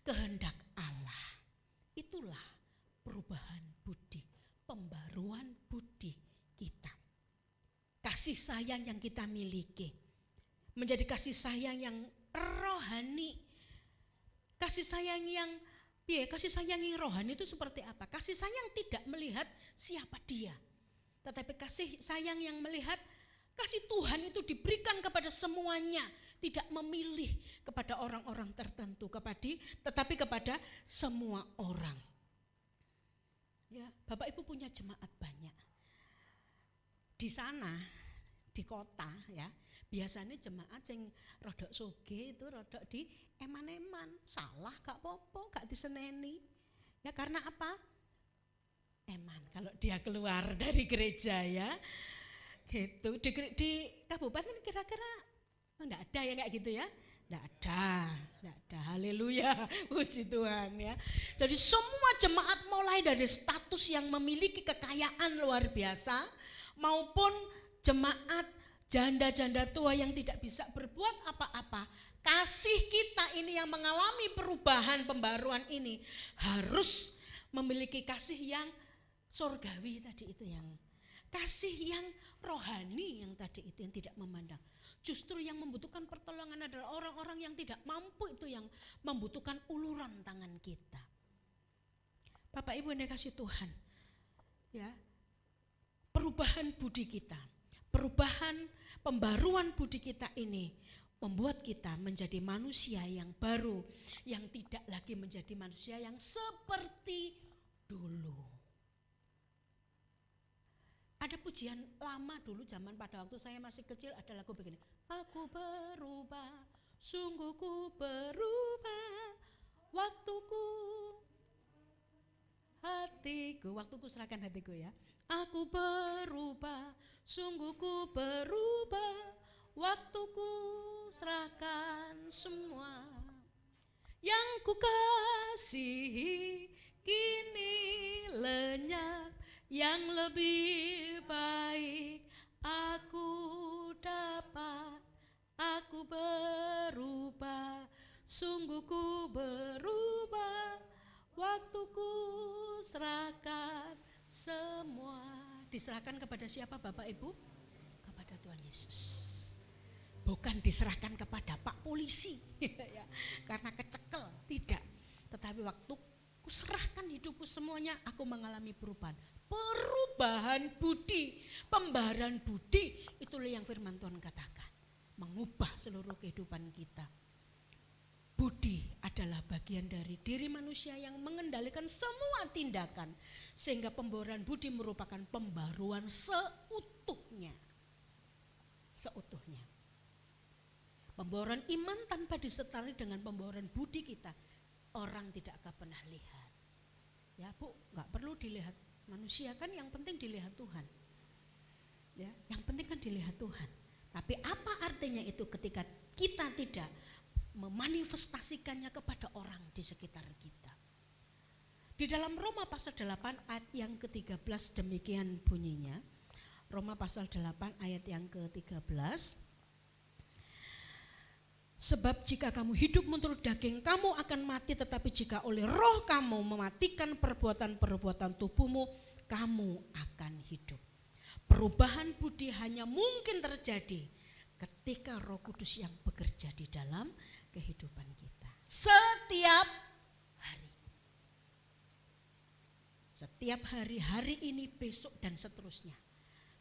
kehendak Allah. Itulah perubahan budi, pembaruan budi kita. Kasih sayang yang kita miliki menjadi kasih sayang yang rohani. Kasih sayang yang kasih sayang yang rohani itu seperti apa? Kasih sayang tidak melihat siapa dia, tetapi kasih sayang yang melihat kasih Tuhan itu diberikan kepada semuanya, tidak memilih kepada orang-orang tertentu, tetapi kepada semua orang. Ya, Bapak Ibu punya jemaat banyak. Di sana, di kota ya, biasanya jemaat yang rodok soge itu rodok di eman-eman, salah gak apa-apa, gak diseneni. Ya karena apa? Eman kalau dia keluar dari gereja ya. Gitu. Di kabupaten kira-kira enggak ada ya kayak gitu ya? Enggak ada. Haleluya. Puji Tuhan ya. Jadi semua jemaat mulai dari status yang memiliki kekayaan luar biasa maupun jemaat janda-janda tua yang tidak bisa berbuat apa-apa, kasih kita ini yang mengalami perubahan pembaruan ini harus memiliki kasih yang surgawi tadi itu, yang kasih yang rohani yang tadi itu, yang tidak memandang. Justru yang membutuhkan pertolongan adalah orang-orang yang tidak mampu, itu yang membutuhkan uluran tangan kita. Bapak Ibu yang dikasihi Tuhan ya, perubahan budi kita, perubahan pembaruan budi kita ini membuat kita menjadi manusia yang baru, yang tidak lagi menjadi manusia yang seperti dulu. Ada pujian lama dulu zaman pada waktu saya masih kecil, ada lagu begini. Aku berubah, sungguh ku berubah, waktuku serahkan hatiku ya. Aku berubah, sungguh ku berubah, waktuku serahkan semua. Yang ku kasihi kini lenyap, yang lebih baik aku dapat. Aku berubah, sungguh ku berubah, waktuku serahkan semua. Diserahkan kepada siapa Bapak Ibu? Kepada Tuhan Yesus. Bukan diserahkan kepada Pak Polisi ya, karena kecekel, tidak. Tetapi waktu ku serahkan hidupku semuanya, aku mengalami perubahan. Perubahan budi, pembaharan budi, itulah yang firman Tuhan katakan, mengubah seluruh kehidupan kita. Budi adalah bagian dari diri manusia yang mengendalikan semua tindakan, sehingga pembaharan budi merupakan pembaruan seutuhnya. Pembaharan iman tanpa disertai dengan pembaharan budi kita, orang tidak akan pernah lihat. Ya Bu, nggak perlu dilihat manusia kan, yang penting dilihat Tuhan. Ya, yang penting kan dilihat Tuhan. Tapi apa artinya itu ketika kita tidak memanifestasikannya kepada orang di sekitar kita? Di dalam Roma pasal 8 ayat yang ke-13 demikian bunyinya. Roma pasal 8 ayat yang ke-13. Sebab jika kamu hidup menurut daging, kamu akan mati, tetapi jika oleh roh kamu mematikan perbuatan-perbuatan tubuhmu, kamu akan hidup. Perubahan budi hanya mungkin terjadi ketika Roh Kudus yang bekerja di dalam kehidupan kita. Setiap hari. Setiap hari, hari ini, besok dan seterusnya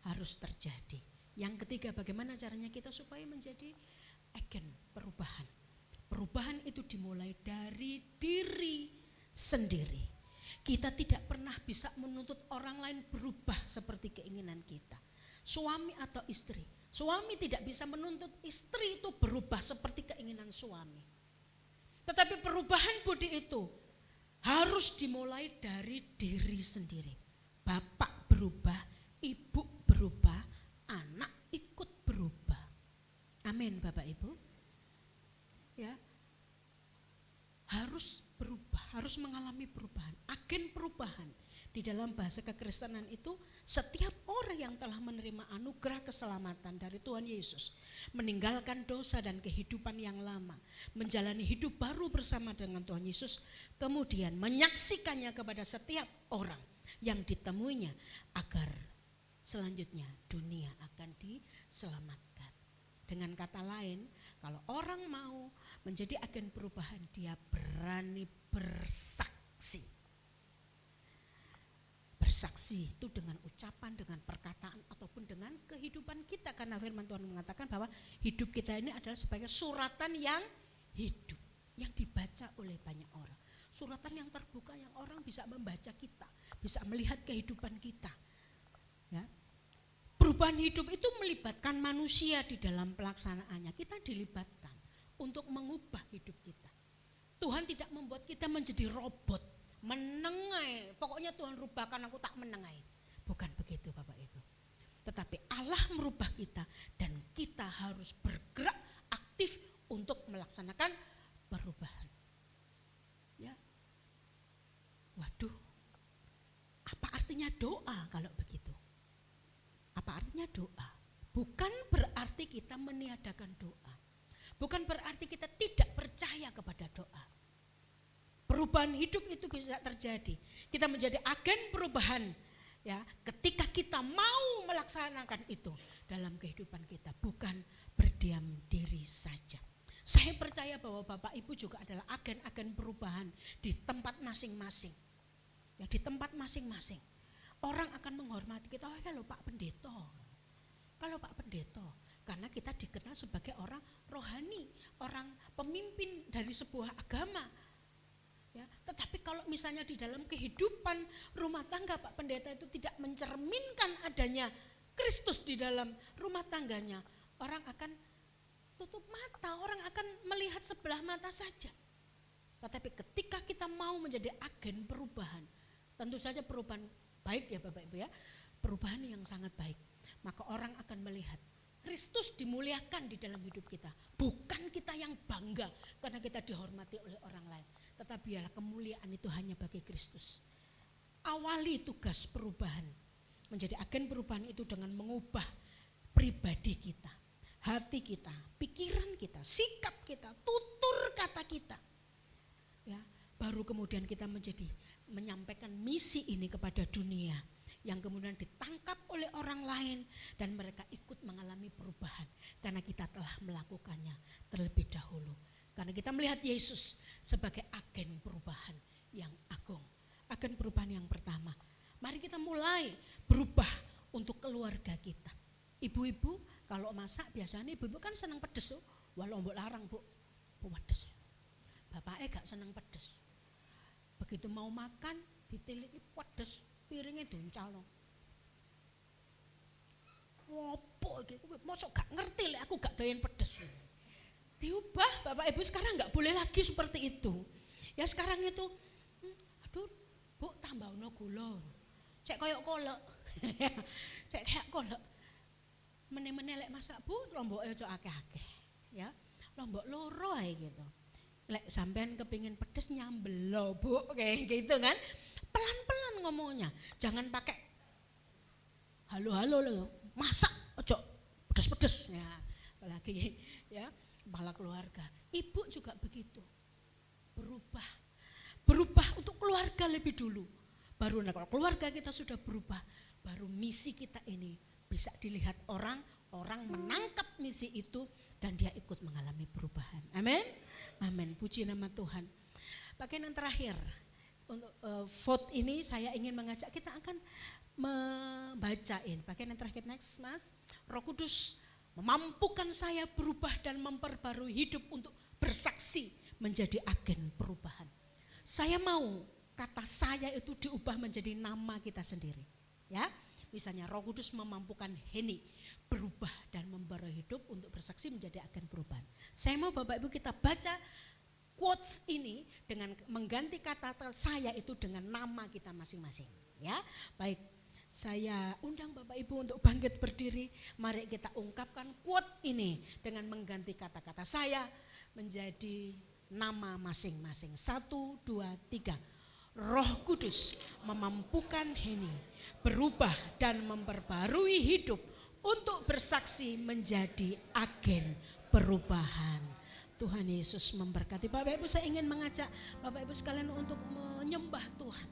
harus terjadi. Yang ketiga, bagaimana caranya kita supaya menjadi agen perubahan. Perubahan itu dimulai dari diri sendiri. Kita tidak pernah bisa menuntut orang lain berubah seperti keinginan kita. Suami atau istri. Suami tidak bisa menuntut istri itu berubah seperti keinginan suami. Tetapi perubahan budi itu harus dimulai dari diri sendiri. Bapak berubah, ibu berubah, anak ikut berubah. Amin Bapak Ibu. Ya. Harus berubah, harus mengalami perubahan. Agen perubahan di dalam bahasa kekristenan itu setiap orang yang telah menerima anugerah keselamatan dari Tuhan Yesus, meninggalkan dosa dan kehidupan yang lama, menjalani hidup baru bersama dengan Tuhan Yesus, kemudian menyaksikannya kepada setiap orang yang ditemuinya agar selanjutnya dunia akan diselamatkan. Dengan kata lain, kalau orang mau menjadi agen perubahan, dia berani bersaksi. Bersaksi itu dengan ucapan, dengan perkataan, ataupun dengan kehidupan kita. Karena firman Tuhan mengatakan bahwa hidup kita ini adalah sebagai suratan yang hidup, yang dibaca oleh banyak orang. Suratan yang terbuka, yang orang bisa membaca kita, bisa melihat kehidupan kita. Ya. Perubahan hidup itu melibatkan manusia di dalam pelaksanaannya. Kita dilibatkan untuk mengubah hidup kita. Tuhan tidak membuat kita menjadi robot, menengai. Pokoknya Tuhan rubahkan aku tak menengai. Bukan begitu Bapak Ibu. Tetapi Allah merubah kita dan kita harus bergerak aktif untuk melaksanakan perubahan. Ya. Waduh. Apa artinya doa kalau begitu? Apa artinya doa? Bukan berarti kita meniadakan doa. Bukan berarti kita tidak percaya kepada doa. Perubahan hidup itu bisa terjadi. Kita menjadi agen perubahan ya, ketika kita mau melaksanakan itu dalam kehidupan kita, bukan berdiam diri saja. Saya percaya bahwa Bapak Ibu juga adalah agen-agen perubahan di tempat masing-masing. Ya, di tempat masing-masing. Orang akan menghormati kita, oh kalau Pak Pendeta. Kalau Pak Pendeta, karena kita dikenal sebagai orang rohani, orang pemimpin dari sebuah agama. Ya, tetapi kalau misalnya di dalam kehidupan rumah tangga Pak Pendeta itu tidak mencerminkan adanya Kristus di dalam rumah tangganya, orang akan tutup mata, orang akan melihat sebelah mata saja. Tetapi ketika kita mau menjadi agen perubahan, tentu saja perubahan baik ya Bapak Ibu ya, perubahan yang sangat baik, maka orang akan melihat Kristus dimuliakan di dalam hidup kita. Bukan kita yang bangga karena kita dihormati oleh orang lain, tetapi biarlah kemuliaan itu hanya bagi Kristus. Awali tugas perubahan, menjadi agen perubahan itu dengan mengubah pribadi kita, hati kita, pikiran kita, sikap kita, tutur kata kita. Ya, baru kemudian kita menyampaikan misi ini kepada dunia yang kemudian ditangkap oleh orang lain dan mereka ikut mengalami perubahan karena kita telah melakukannya terlebih dahulu. Karena kita melihat Yesus sebagai agen perubahan yang agung. Agen perubahan yang pertama, mari kita mulai berubah untuk keluarga kita. Ibu-ibu kalau masak biasanya ibu-ibu kan senang pedes tuh, walau mbok larang bu, pedes. Bapaknya gak senang pedes. Begitu mau makan ditiliki pedes, piringnya diuncalno. Wopo iki kowe mosok gak ngerti lek aku gak doyan pedes. Diubah Bapak Ibu, sekarang gak boleh lagi seperti itu. Ya sekarang itu aduh Bu tambahno gula. Cek koyok kolek. Cek kayak kolek. Meneh-meneh lek masak Bu lomboke aja akeh-akeh. Ya, lombok loro ae gitu. Lek sampean kepingin pedes nyambel loh Bu, kayak gitu kan. Pelan-pelan ngomongnya, jangan pakai halo-halo loh, masak ojo pedes-pedes ya, apalagi ya kepala keluarga. Ibu juga begitu, berubah untuk keluarga lebih dulu. Baru kalau keluarga kita sudah berubah, baru misi kita ini bisa dilihat orang, orang menangkap misi itu dan dia ikut mengalami perubahan. Amin. Amin. Puji nama Tuhan. Bagian yang terakhir untuk vote ini saya ingin mengajak kita akan membacain. Bagian yang terakhir, next Mas. Roh Kudus memampukan saya berubah dan memperbarui hidup untuk bersaksi menjadi agen perubahan. Saya mau kata saya itu diubah menjadi nama kita sendiri. Ya, misalnya Roh Kudus memampukan Heni berubah dan memperbarui hidup untuk bersaksi menjadi agen perubahan. Saya mau Bapak Ibu kita baca quotes ini dengan mengganti kata saya itu dengan nama kita masing-masing. Ya, baik. Saya undang Bapak Ibu untuk bangkit berdiri. Mari kita ungkapkan quote ini dengan mengganti kata-kata saya menjadi nama masing-masing. 1, 2, 3. Roh Kudus memampukan Heni berubah dan memperbarui hidup untuk bersaksi menjadi agen perubahan. Tuhan Yesus memberkati. Bapak Ibu, saya ingin mengajak Bapak Ibu sekalian untuk menyembah Tuhan.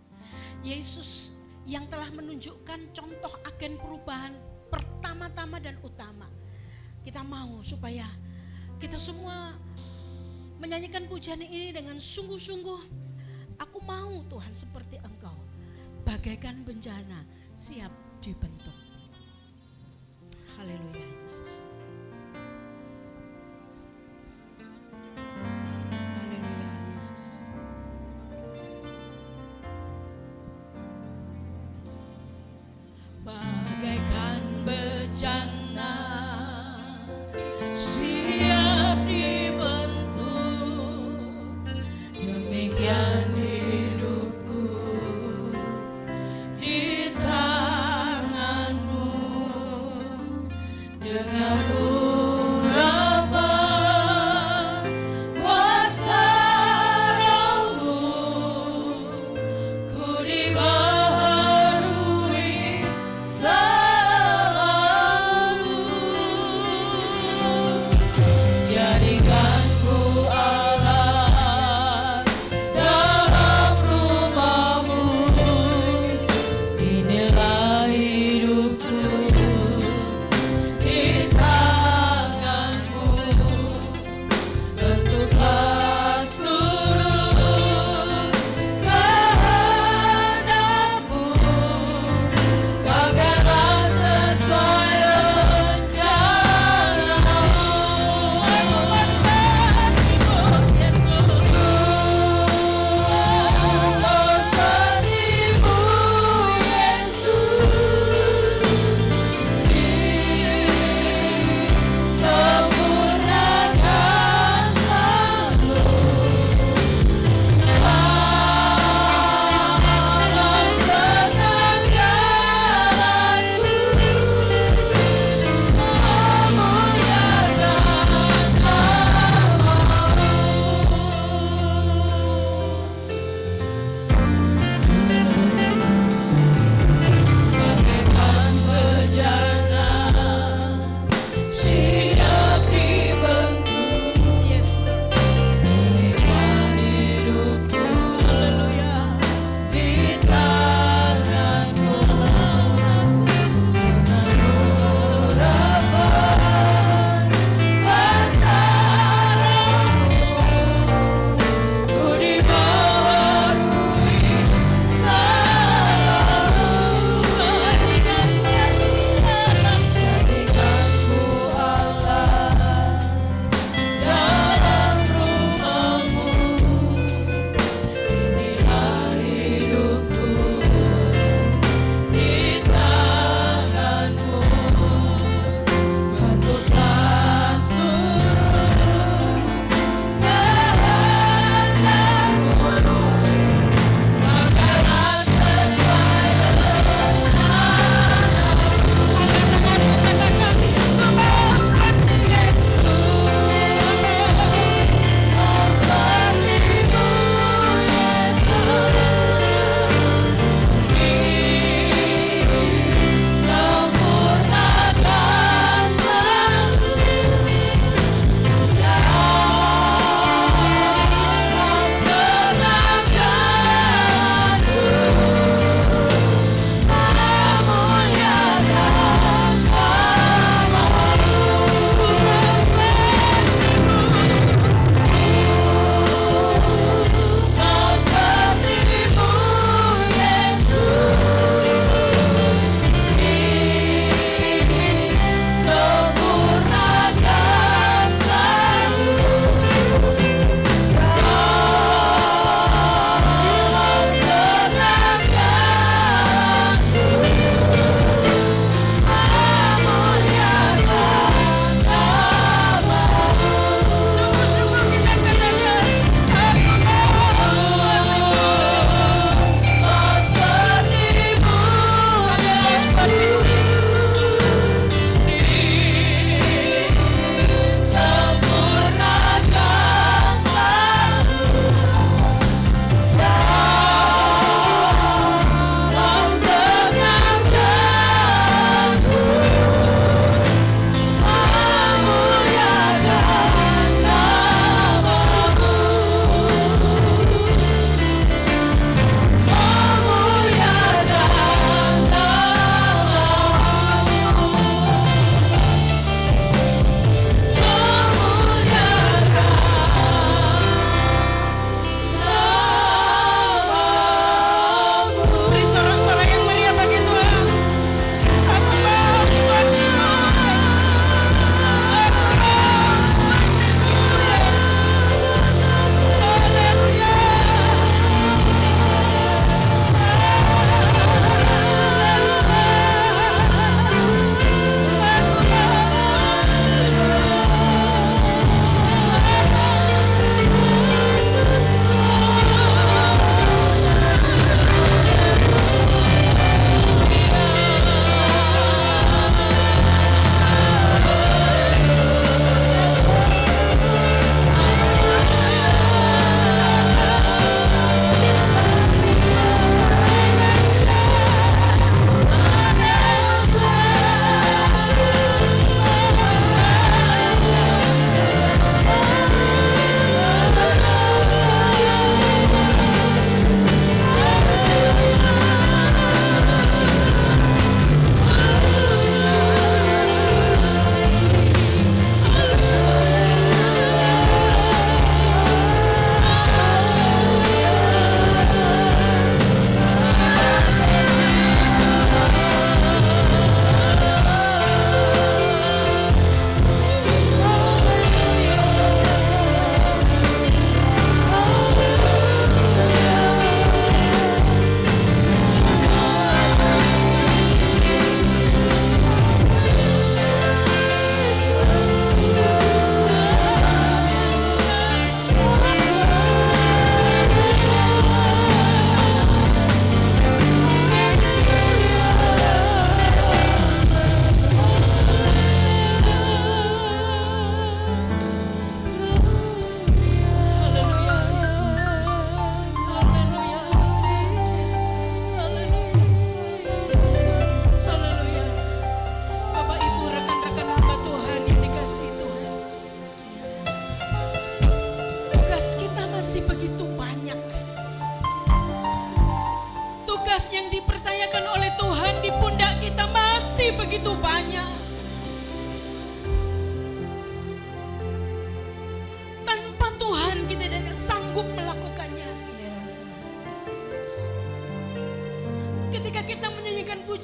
Yesus yang telah menunjukkan contoh agen perubahan pertama-tama dan utama. Kita mau supaya kita semua menyanyikan pujian ini dengan sungguh-sungguh. Aku mau Tuhan seperti Engkau, bagaikan bencana siap dibentuk. Haleluya Yesus. Haleluya Yesus. Bagaikan bencana siap dibentuk, demikian hidupku di tanganmu, dengan urapan kuasa Roh-Mu ku dibaharui selalu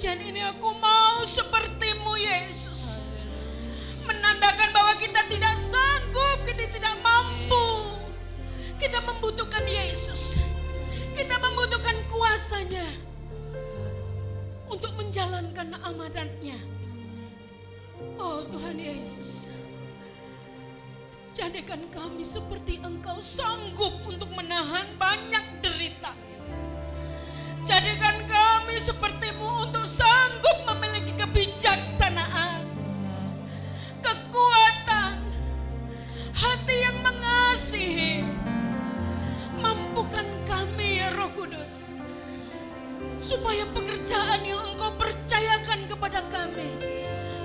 pujian ini aku mau seperti-Mu Yesus. Menandakan bahwa kita tidak sanggup, kita tidak mampu. Kita membutuhkan Yesus. Kita membutuhkan kuasa-Nya untuk menjalankan amanat-Nya. Oh Tuhan Yesus, jadikan kami seperti Engkau sanggup untuk menahan banyak derita. Jadikan kami seperti-Mu untuk sanggup memiliki kebijaksanaan, kekuatan, hati yang mengasihi. Mampukan kami ya Roh Kudus, supaya pekerjaan yang Engkau percayakan kepada kami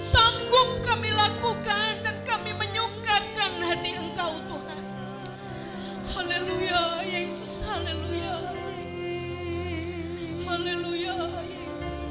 sanggup kami lakukan dan kami menyukakan hati Engkau Tuhan. Haleluya Yesus, haleluya Yesus, haleluya Yesus.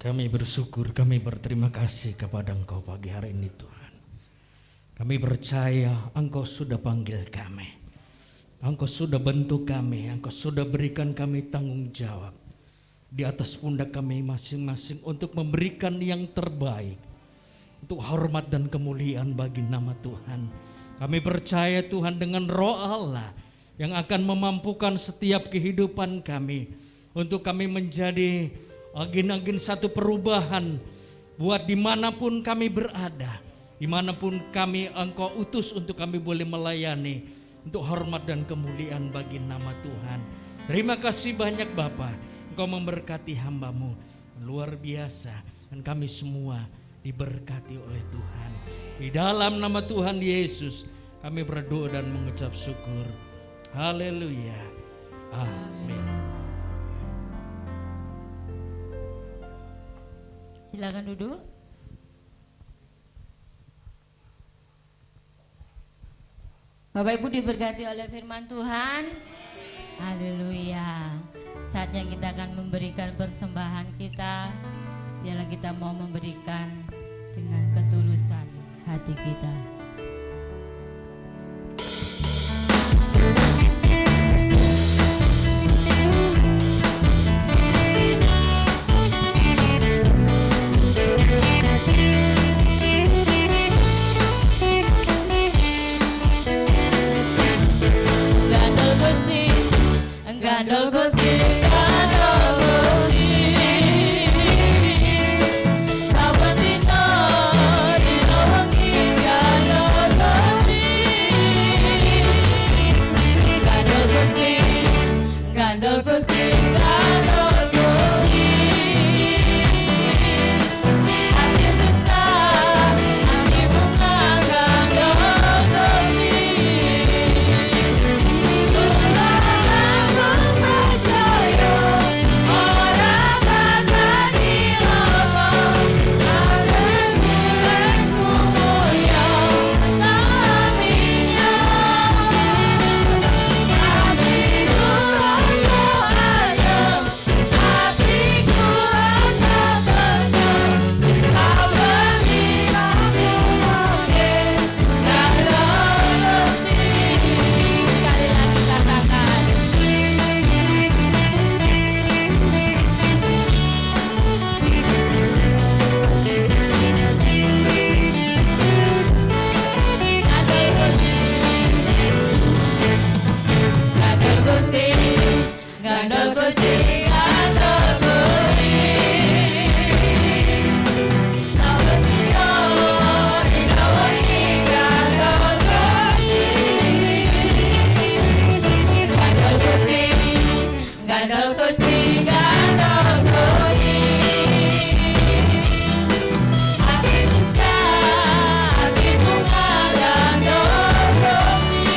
Kami bersyukur, kami berterima kasih kepada Engkau pagi hari ini Tuhan. Kami percaya Engkau sudah panggil kami, Engkau sudah bentuk kami, Engkau sudah berikan kami tanggung jawab di atas pundak kami masing-masing untuk memberikan yang terbaik, untuk hormat dan kemuliaan bagi nama Tuhan. Kami percaya Tuhan dengan Roh Allah yang akan memampukan setiap kehidupan kami untuk kami menjadi agen-agen satu perubahan buat dimanapun kami berada, dimanapun kami Engkau utus untuk kami boleh melayani, untuk hormat dan kemuliaan bagi nama Tuhan. Terima kasih banyak Bapa, Engkau memberkati hamba-Mu luar biasa, dan kami semua diberkati oleh Tuhan. Di dalam nama Tuhan Yesus kami berdoa dan mengucap syukur. Haleluya. Amin. Silakan duduk. Bapak Ibu diberkati oleh firman Tuhan. Haleluya. Saatnya kita akan memberikan persembahan kita. Biarlah kita mau memberikan dengan ketulusan hati kita. Gandol Gusti, gandol Gusti, saben dina dina wengi gandol Gusti, gandol Gusti, gandol Gusti, gandol Gusti, hati cinta, hati bunga gandol Gusti. Gandol Gusti, gandol Gusti, saben dina dina wengi gandol Gusti, gandol Gusti, gandol Gusti, gandol Gusti, hati cinta, hati bunga gandol Gusti.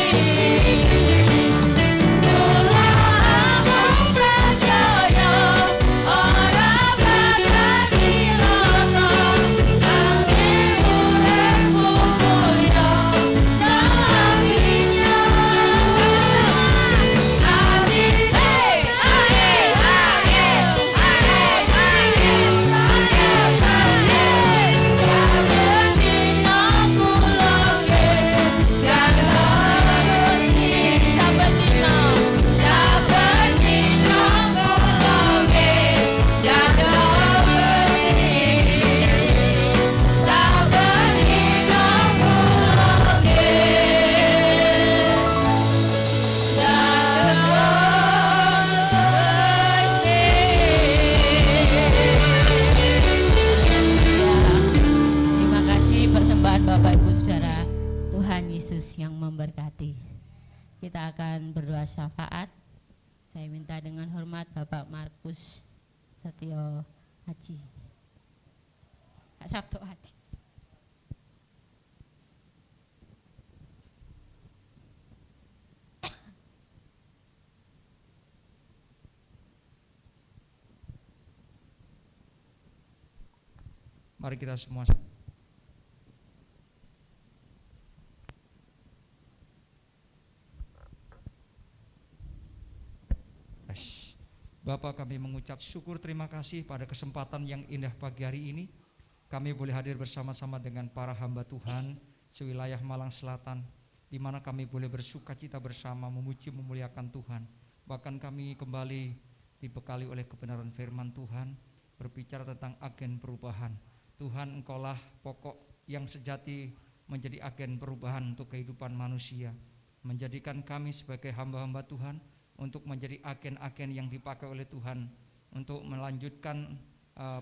Bapak Ibu Saudara, Tuhan Yesus yang memberkati. Kita akan berdoa syafaat. Saya minta dengan hormat Bapak Markus Setio Haji, Kak Sabto Haji. Mari kita semua Bapak, kami mengucap syukur terima kasih pada kesempatan yang indah pagi hari ini. Kami boleh hadir bersama-sama dengan para hamba Tuhan sewilayah Malang Selatan, di mana kami boleh bersuka cita bersama memuji memuliakan Tuhan. Bahkan kami kembali dibekali oleh kebenaran firman Tuhan, berbicara tentang agen perubahan. Tuhan, Engkaulah pokok yang sejati menjadi agen perubahan untuk kehidupan manusia, menjadikan kami sebagai hamba-hamba Tuhan untuk menjadi agen-agen yang dipakai oleh Tuhan untuk melanjutkan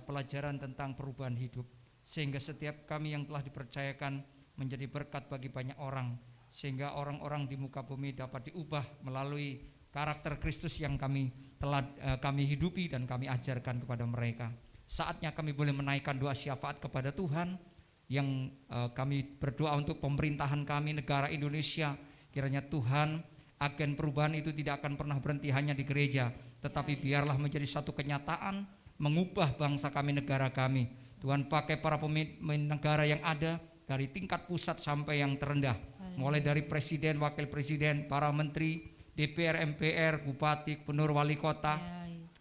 pelajaran tentang perubahan hidup, sehingga setiap kami yang telah dipercayakan menjadi berkat bagi banyak orang, sehingga orang-orang di muka bumi dapat diubah melalui karakter Kristus yang kami hidupi dan kami ajarkan kepada mereka. saatnya kami boleh menaikkan doa syafaat kepada Tuhan. Yang kami berdoa untuk pemerintahan kami, negara Indonesia. Kiranya Tuhan, agen perubahan itu tidak akan pernah berhenti hanya di gereja, tetapi biarlah menjadi satu kenyataan mengubah bangsa kami, negara kami. Tuhan, pakai para pemimpin negara yang ada dari tingkat pusat sampai yang terendah, mulai dari presiden, wakil presiden, para menteri, DPR, MPR, bupati, gubernur, wali kota,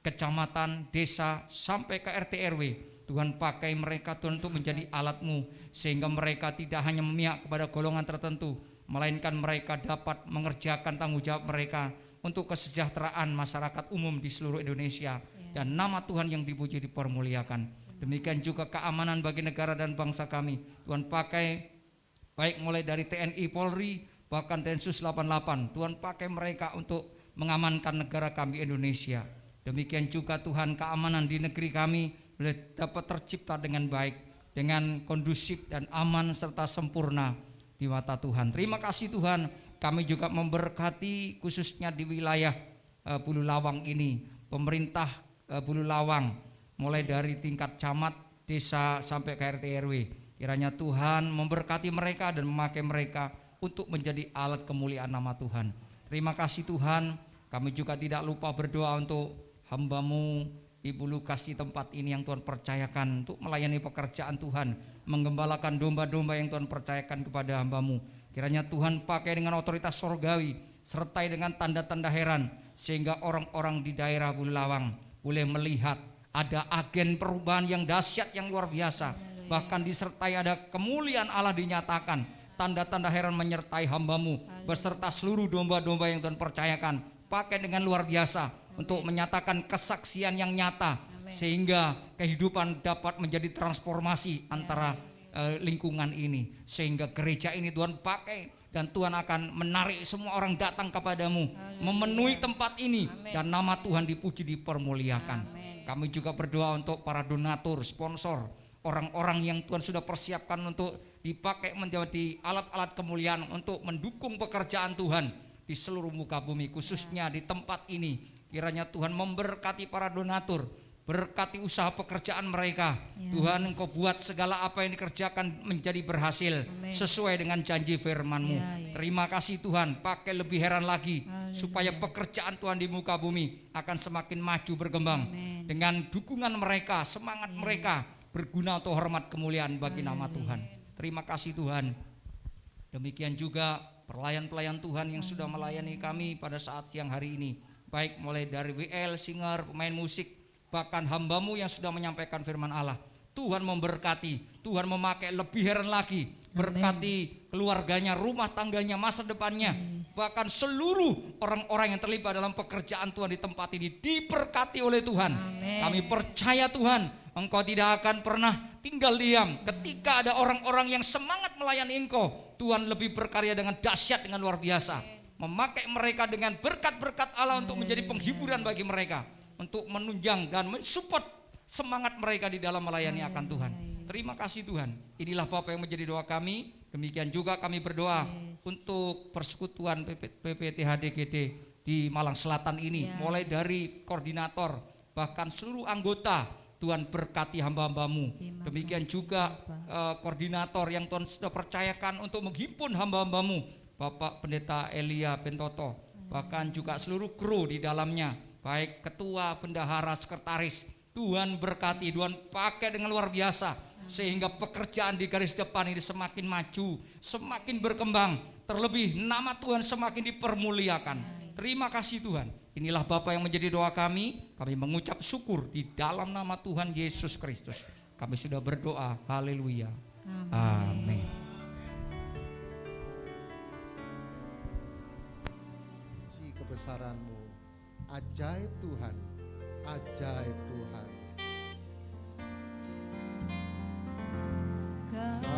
kecamatan, desa, sampai ke RT RW. Tuhan, pakai mereka Tuhan untuk menjadi alat-Mu, sehingga mereka tidak hanya memihak kepada golongan tertentu, melainkan mereka dapat mengerjakan tanggung jawab mereka untuk kesejahteraan masyarakat umum di seluruh Indonesia, dan nama Tuhan yang dipuji dipermuliakan. Demikian juga keamanan bagi negara dan bangsa kami. Tuhan, pakai baik mulai dari TNI, Polri, bahkan Densus 88. Tuhan, pakai mereka untuk mengamankan negara kami Indonesia. Demikian juga Tuhan, keamanan di negeri kami boleh dapat tercipta dengan baik, dengan kondusif dan aman serta sempurna di mata Tuhan. Terima kasih Tuhan, kami juga memberkati khususnya di wilayah Bulu Lawang ini, pemerintah Bulu Lawang, mulai dari tingkat camat, desa sampai ke RT RW. Kiranya Tuhan memberkati mereka dan memakai mereka untuk menjadi alat kemuliaan nama Tuhan. Terima kasih Tuhan, kami juga tidak lupa berdoa untuk hamba-Mu Ibu Lukas di tempat ini yang Tuhan percayakan untuk melayani pekerjaan Tuhan, menggembalakan domba-domba yang Tuhan percayakan kepada hamba-Mu. Kiranya Tuhan pakai dengan otoritas sorgawi, sertai dengan tanda-tanda heran, sehingga orang-orang di daerah Bulu Lawang boleh melihat ada agen perubahan yang dahsyat, yang luar biasa. Bahkan disertai ada kemuliaan Allah dinyatakan, tanda-tanda heran menyertai hamba-Mu beserta seluruh domba-domba yang Tuhan percayakan. Pakai dengan luar biasa untuk menyatakan kesaksian yang nyata, sehingga kehidupan dapat menjadi transformasi antara lingkungan ini, sehingga gereja ini Tuhan pakai dan Tuhan akan menarik semua orang datang kepadamu, memenuhi tempat ini, dan nama Tuhan dipuji dipermuliakan. Kami juga berdoa untuk para donatur, sponsor, orang-orang yang Tuhan sudah persiapkan untuk dipakai menjadi alat-alat kemuliaan untuk mendukung pekerjaan Tuhan di seluruh muka bumi, khususnya di tempat ini. Kiranya Tuhan memberkati para donatur, berkati usaha pekerjaan mereka. Tuhan, Engkau buat segala apa yang dikerjakan menjadi berhasil sesuai dengan janji firman-Mu. Terima kasih Tuhan, pakai lebih heran lagi supaya pekerjaan Tuhan di muka bumi akan semakin maju berkembang. Dengan dukungan mereka, semangat mereka berguna untuk hormat kemuliaan bagi nama Tuhan. Terima kasih Tuhan. Demikian juga pelayan-pelayan Tuhan yang sudah melayani kami pada saat siang hari ini, baik mulai dari WL, singer, pemain musik, bahkan hamba-Mu yang sudah menyampaikan firman Allah. Tuhan memberkati, Tuhan memakai lebih heran lagi, berkati keluarganya, rumah tangganya, masa depannya, bahkan seluruh orang-orang yang terlibat dalam pekerjaan Tuhan di tempat ini diberkati oleh Tuhan. Kami percaya Tuhan, Engkau tidak akan pernah tinggal diam ketika ada orang-orang yang semangat melayani Engkau. Tuhan lebih berkarya dengan dahsyat, dengan luar biasa, memakai mereka dengan berkat-berkat Allah untuk menjadi penghiburan bagi mereka, untuk menunjang dan mensupport semangat mereka di dalam melayani akan Tuhan. Terima kasih Tuhan. Inilah Bapak yang menjadi doa kami. Demikian juga kami berdoa untuk persekutuan PPTHDGD di Malang Selatan ini, mulai dari koordinator bahkan seluruh anggota. Tuhan berkati hamba-hamba-Mu. Demikian juga koordinator yang Tuhan sudah percayakan untuk menghimpun hamba-hamba-Mu, Bapak Pendeta Elia Bentoto, bahkan juga seluruh kru di dalamnya, baik ketua, bendahara, sekretaris. Tuhan berkati, Tuhan pakai dengan luar biasa, sehingga pekerjaan di garis depan ini semakin maju, semakin berkembang, terlebih nama Tuhan semakin dipermuliakan. Terima kasih Tuhan. Inilah Bapa yang menjadi doa kami mengucap syukur di dalam nama Tuhan Yesus Kristus. Kami sudah berdoa, haleluya, amin. Puji kebesaran-Mu, ajaib Tuhan, ajaib Tuhan. Ajaib Tuhan,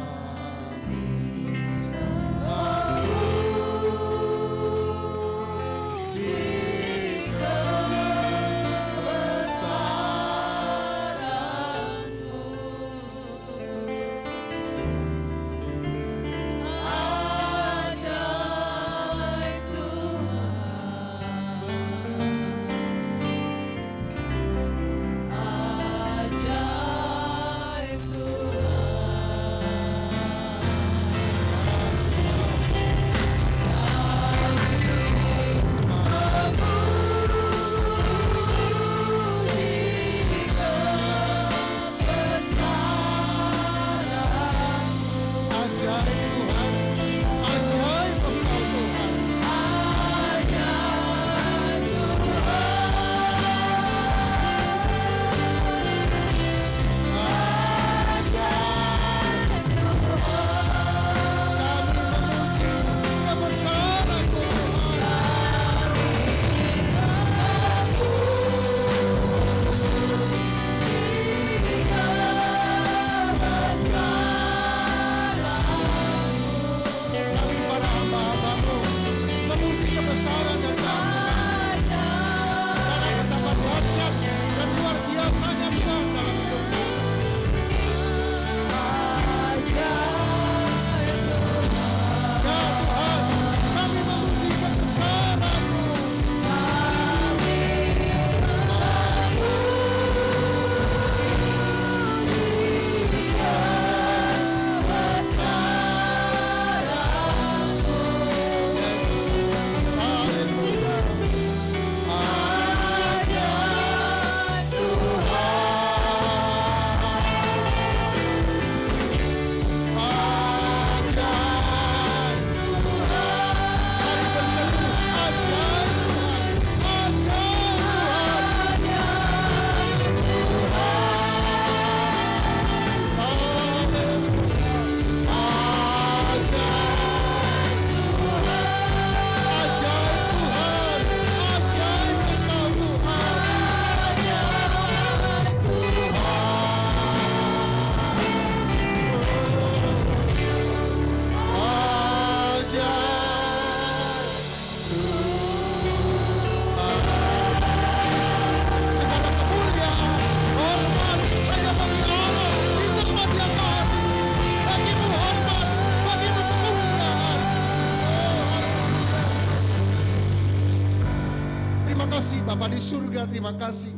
kasih Bapa di surga, terima kasih.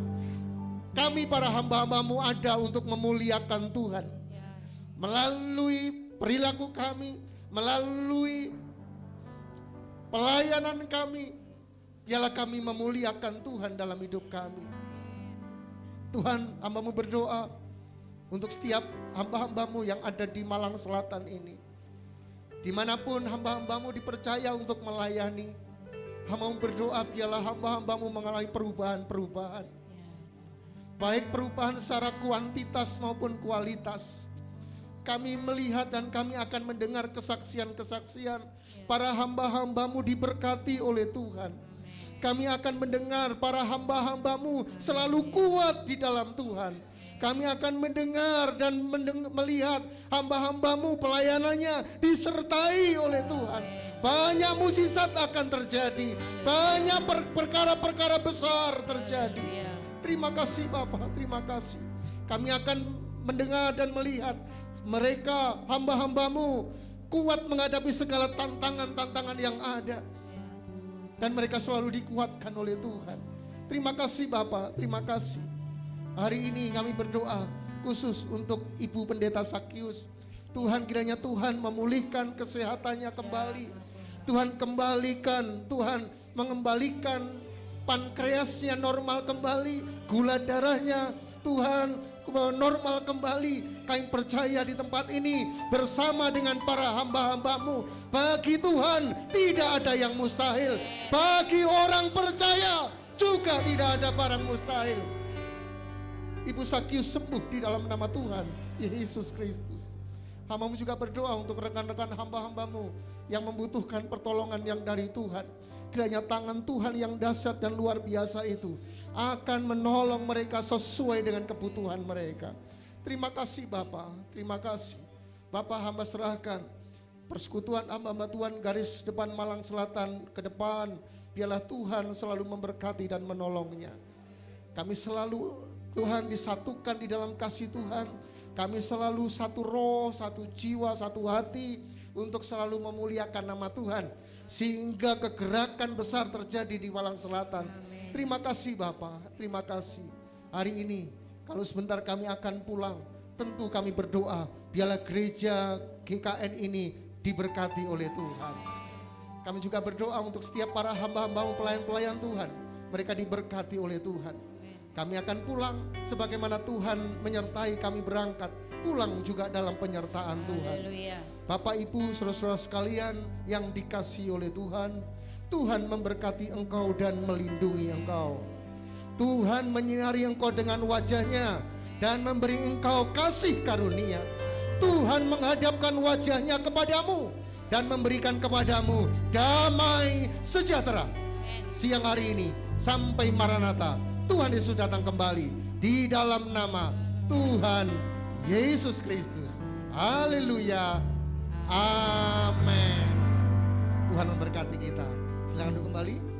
Kami para hamba-hambamu ada untuk memuliakan Tuhan. Melalui perilaku kami, melalui pelayanan kami, biarlah kami memuliakan Tuhan dalam hidup kami. Tuhan, hamba-Mu berdoa untuk setiap hamba-hamba-Mu yang ada di Malang Selatan ini. Dimanapun hamba-hamba-Mu dipercaya untuk melayani, hamba-Mu berdoa biarlah hamba-hamba-Mu mengalami perubahan-perubahan. Baik perubahan secara kuantitas maupun kualitas. Kami melihat dan kami akan mendengar kesaksian-kesaksian para hamba-hamba-Mu diberkati oleh Tuhan. Kami akan mendengar para hamba-hamba-Mu selalu kuat di dalam Tuhan. Kami akan mendengar dan melihat hamba-hamba-Mu pelayanannya disertai oleh Tuhan. Banyak mukjizat akan terjadi. Banyak perkara-perkara besar terjadi. Terima kasih Bapa, terima kasih. Kami akan mendengar dan melihat mereka hamba-hamba-Mu kuat menghadapi segala tantangan-tantangan yang ada. Dan mereka selalu dikuatkan oleh Tuhan. Terima kasih Bapa, terima kasih. Hari ini kami berdoa khusus untuk Ibu Pendeta Sakius. Tuhan, kiranya Tuhan memulihkan kesehatannya kembali. Tuhan kembalikan, Tuhan mengembalikan pankreasnya normal kembali, gula darahnya Tuhan normal kembali. Kami percaya di tempat ini bersama dengan para hamba-hamba-Mu, bagi Tuhan tidak ada yang mustahil. Bagi orang percaya juga tidak ada barang mustahil. Ibu Sakius sembuh di dalam nama Tuhan Yesus Kristus. Hamba-Mu juga berdoa untuk rekan-rekan hamba-hamba-Mu yang membutuhkan pertolongan yang dari Tuhan. Kiranya tangan Tuhan yang dahsyat dan luar biasa itu akan menolong mereka sesuai dengan kebutuhan mereka. Terima kasih Bapa, terima kasih. Bapa, hamba serahkan persekutuan hamba-hamba Tuhan garis depan Malang Selatan ke depan. Biarlah Tuhan selalu memberkati dan menolongnya. Kami selalu Tuhan disatukan di dalam kasih Tuhan. Kami selalu satu roh, satu jiwa, satu hati untuk selalu memuliakan nama Tuhan. Sehingga kegerakan besar terjadi di Malang Selatan. Terima kasih Bapak, terima kasih. Hari ini kalau sebentar kami akan pulang, tentu kami berdoa biarlah gereja GKN ini diberkati oleh Tuhan. Kami juga berdoa untuk setiap para hamba-hamba pelayan-pelayan Tuhan, mereka diberkati oleh Tuhan. Kami akan pulang sebagaimana Tuhan menyertai kami berangkat, pulang juga dalam penyertaan Tuhan. Bapak Ibu saudara-saudara sekalian yang dikasihi oleh Tuhan, Tuhan memberkati engkau dan melindungi engkau. Tuhan menyinari engkau dengan wajahnya dan memberi engkau kasih karunia. Tuhan menghadapkan wajahnya kepadamu dan memberikan kepadamu damai sejahtera. Siang hari ini sampai Maranatha, Tuhan Yesus datang kembali di dalam nama Tuhan Yesus Kristus. Haleluya. Amin. Tuhan memberkati kita. Silakan duduk kembali.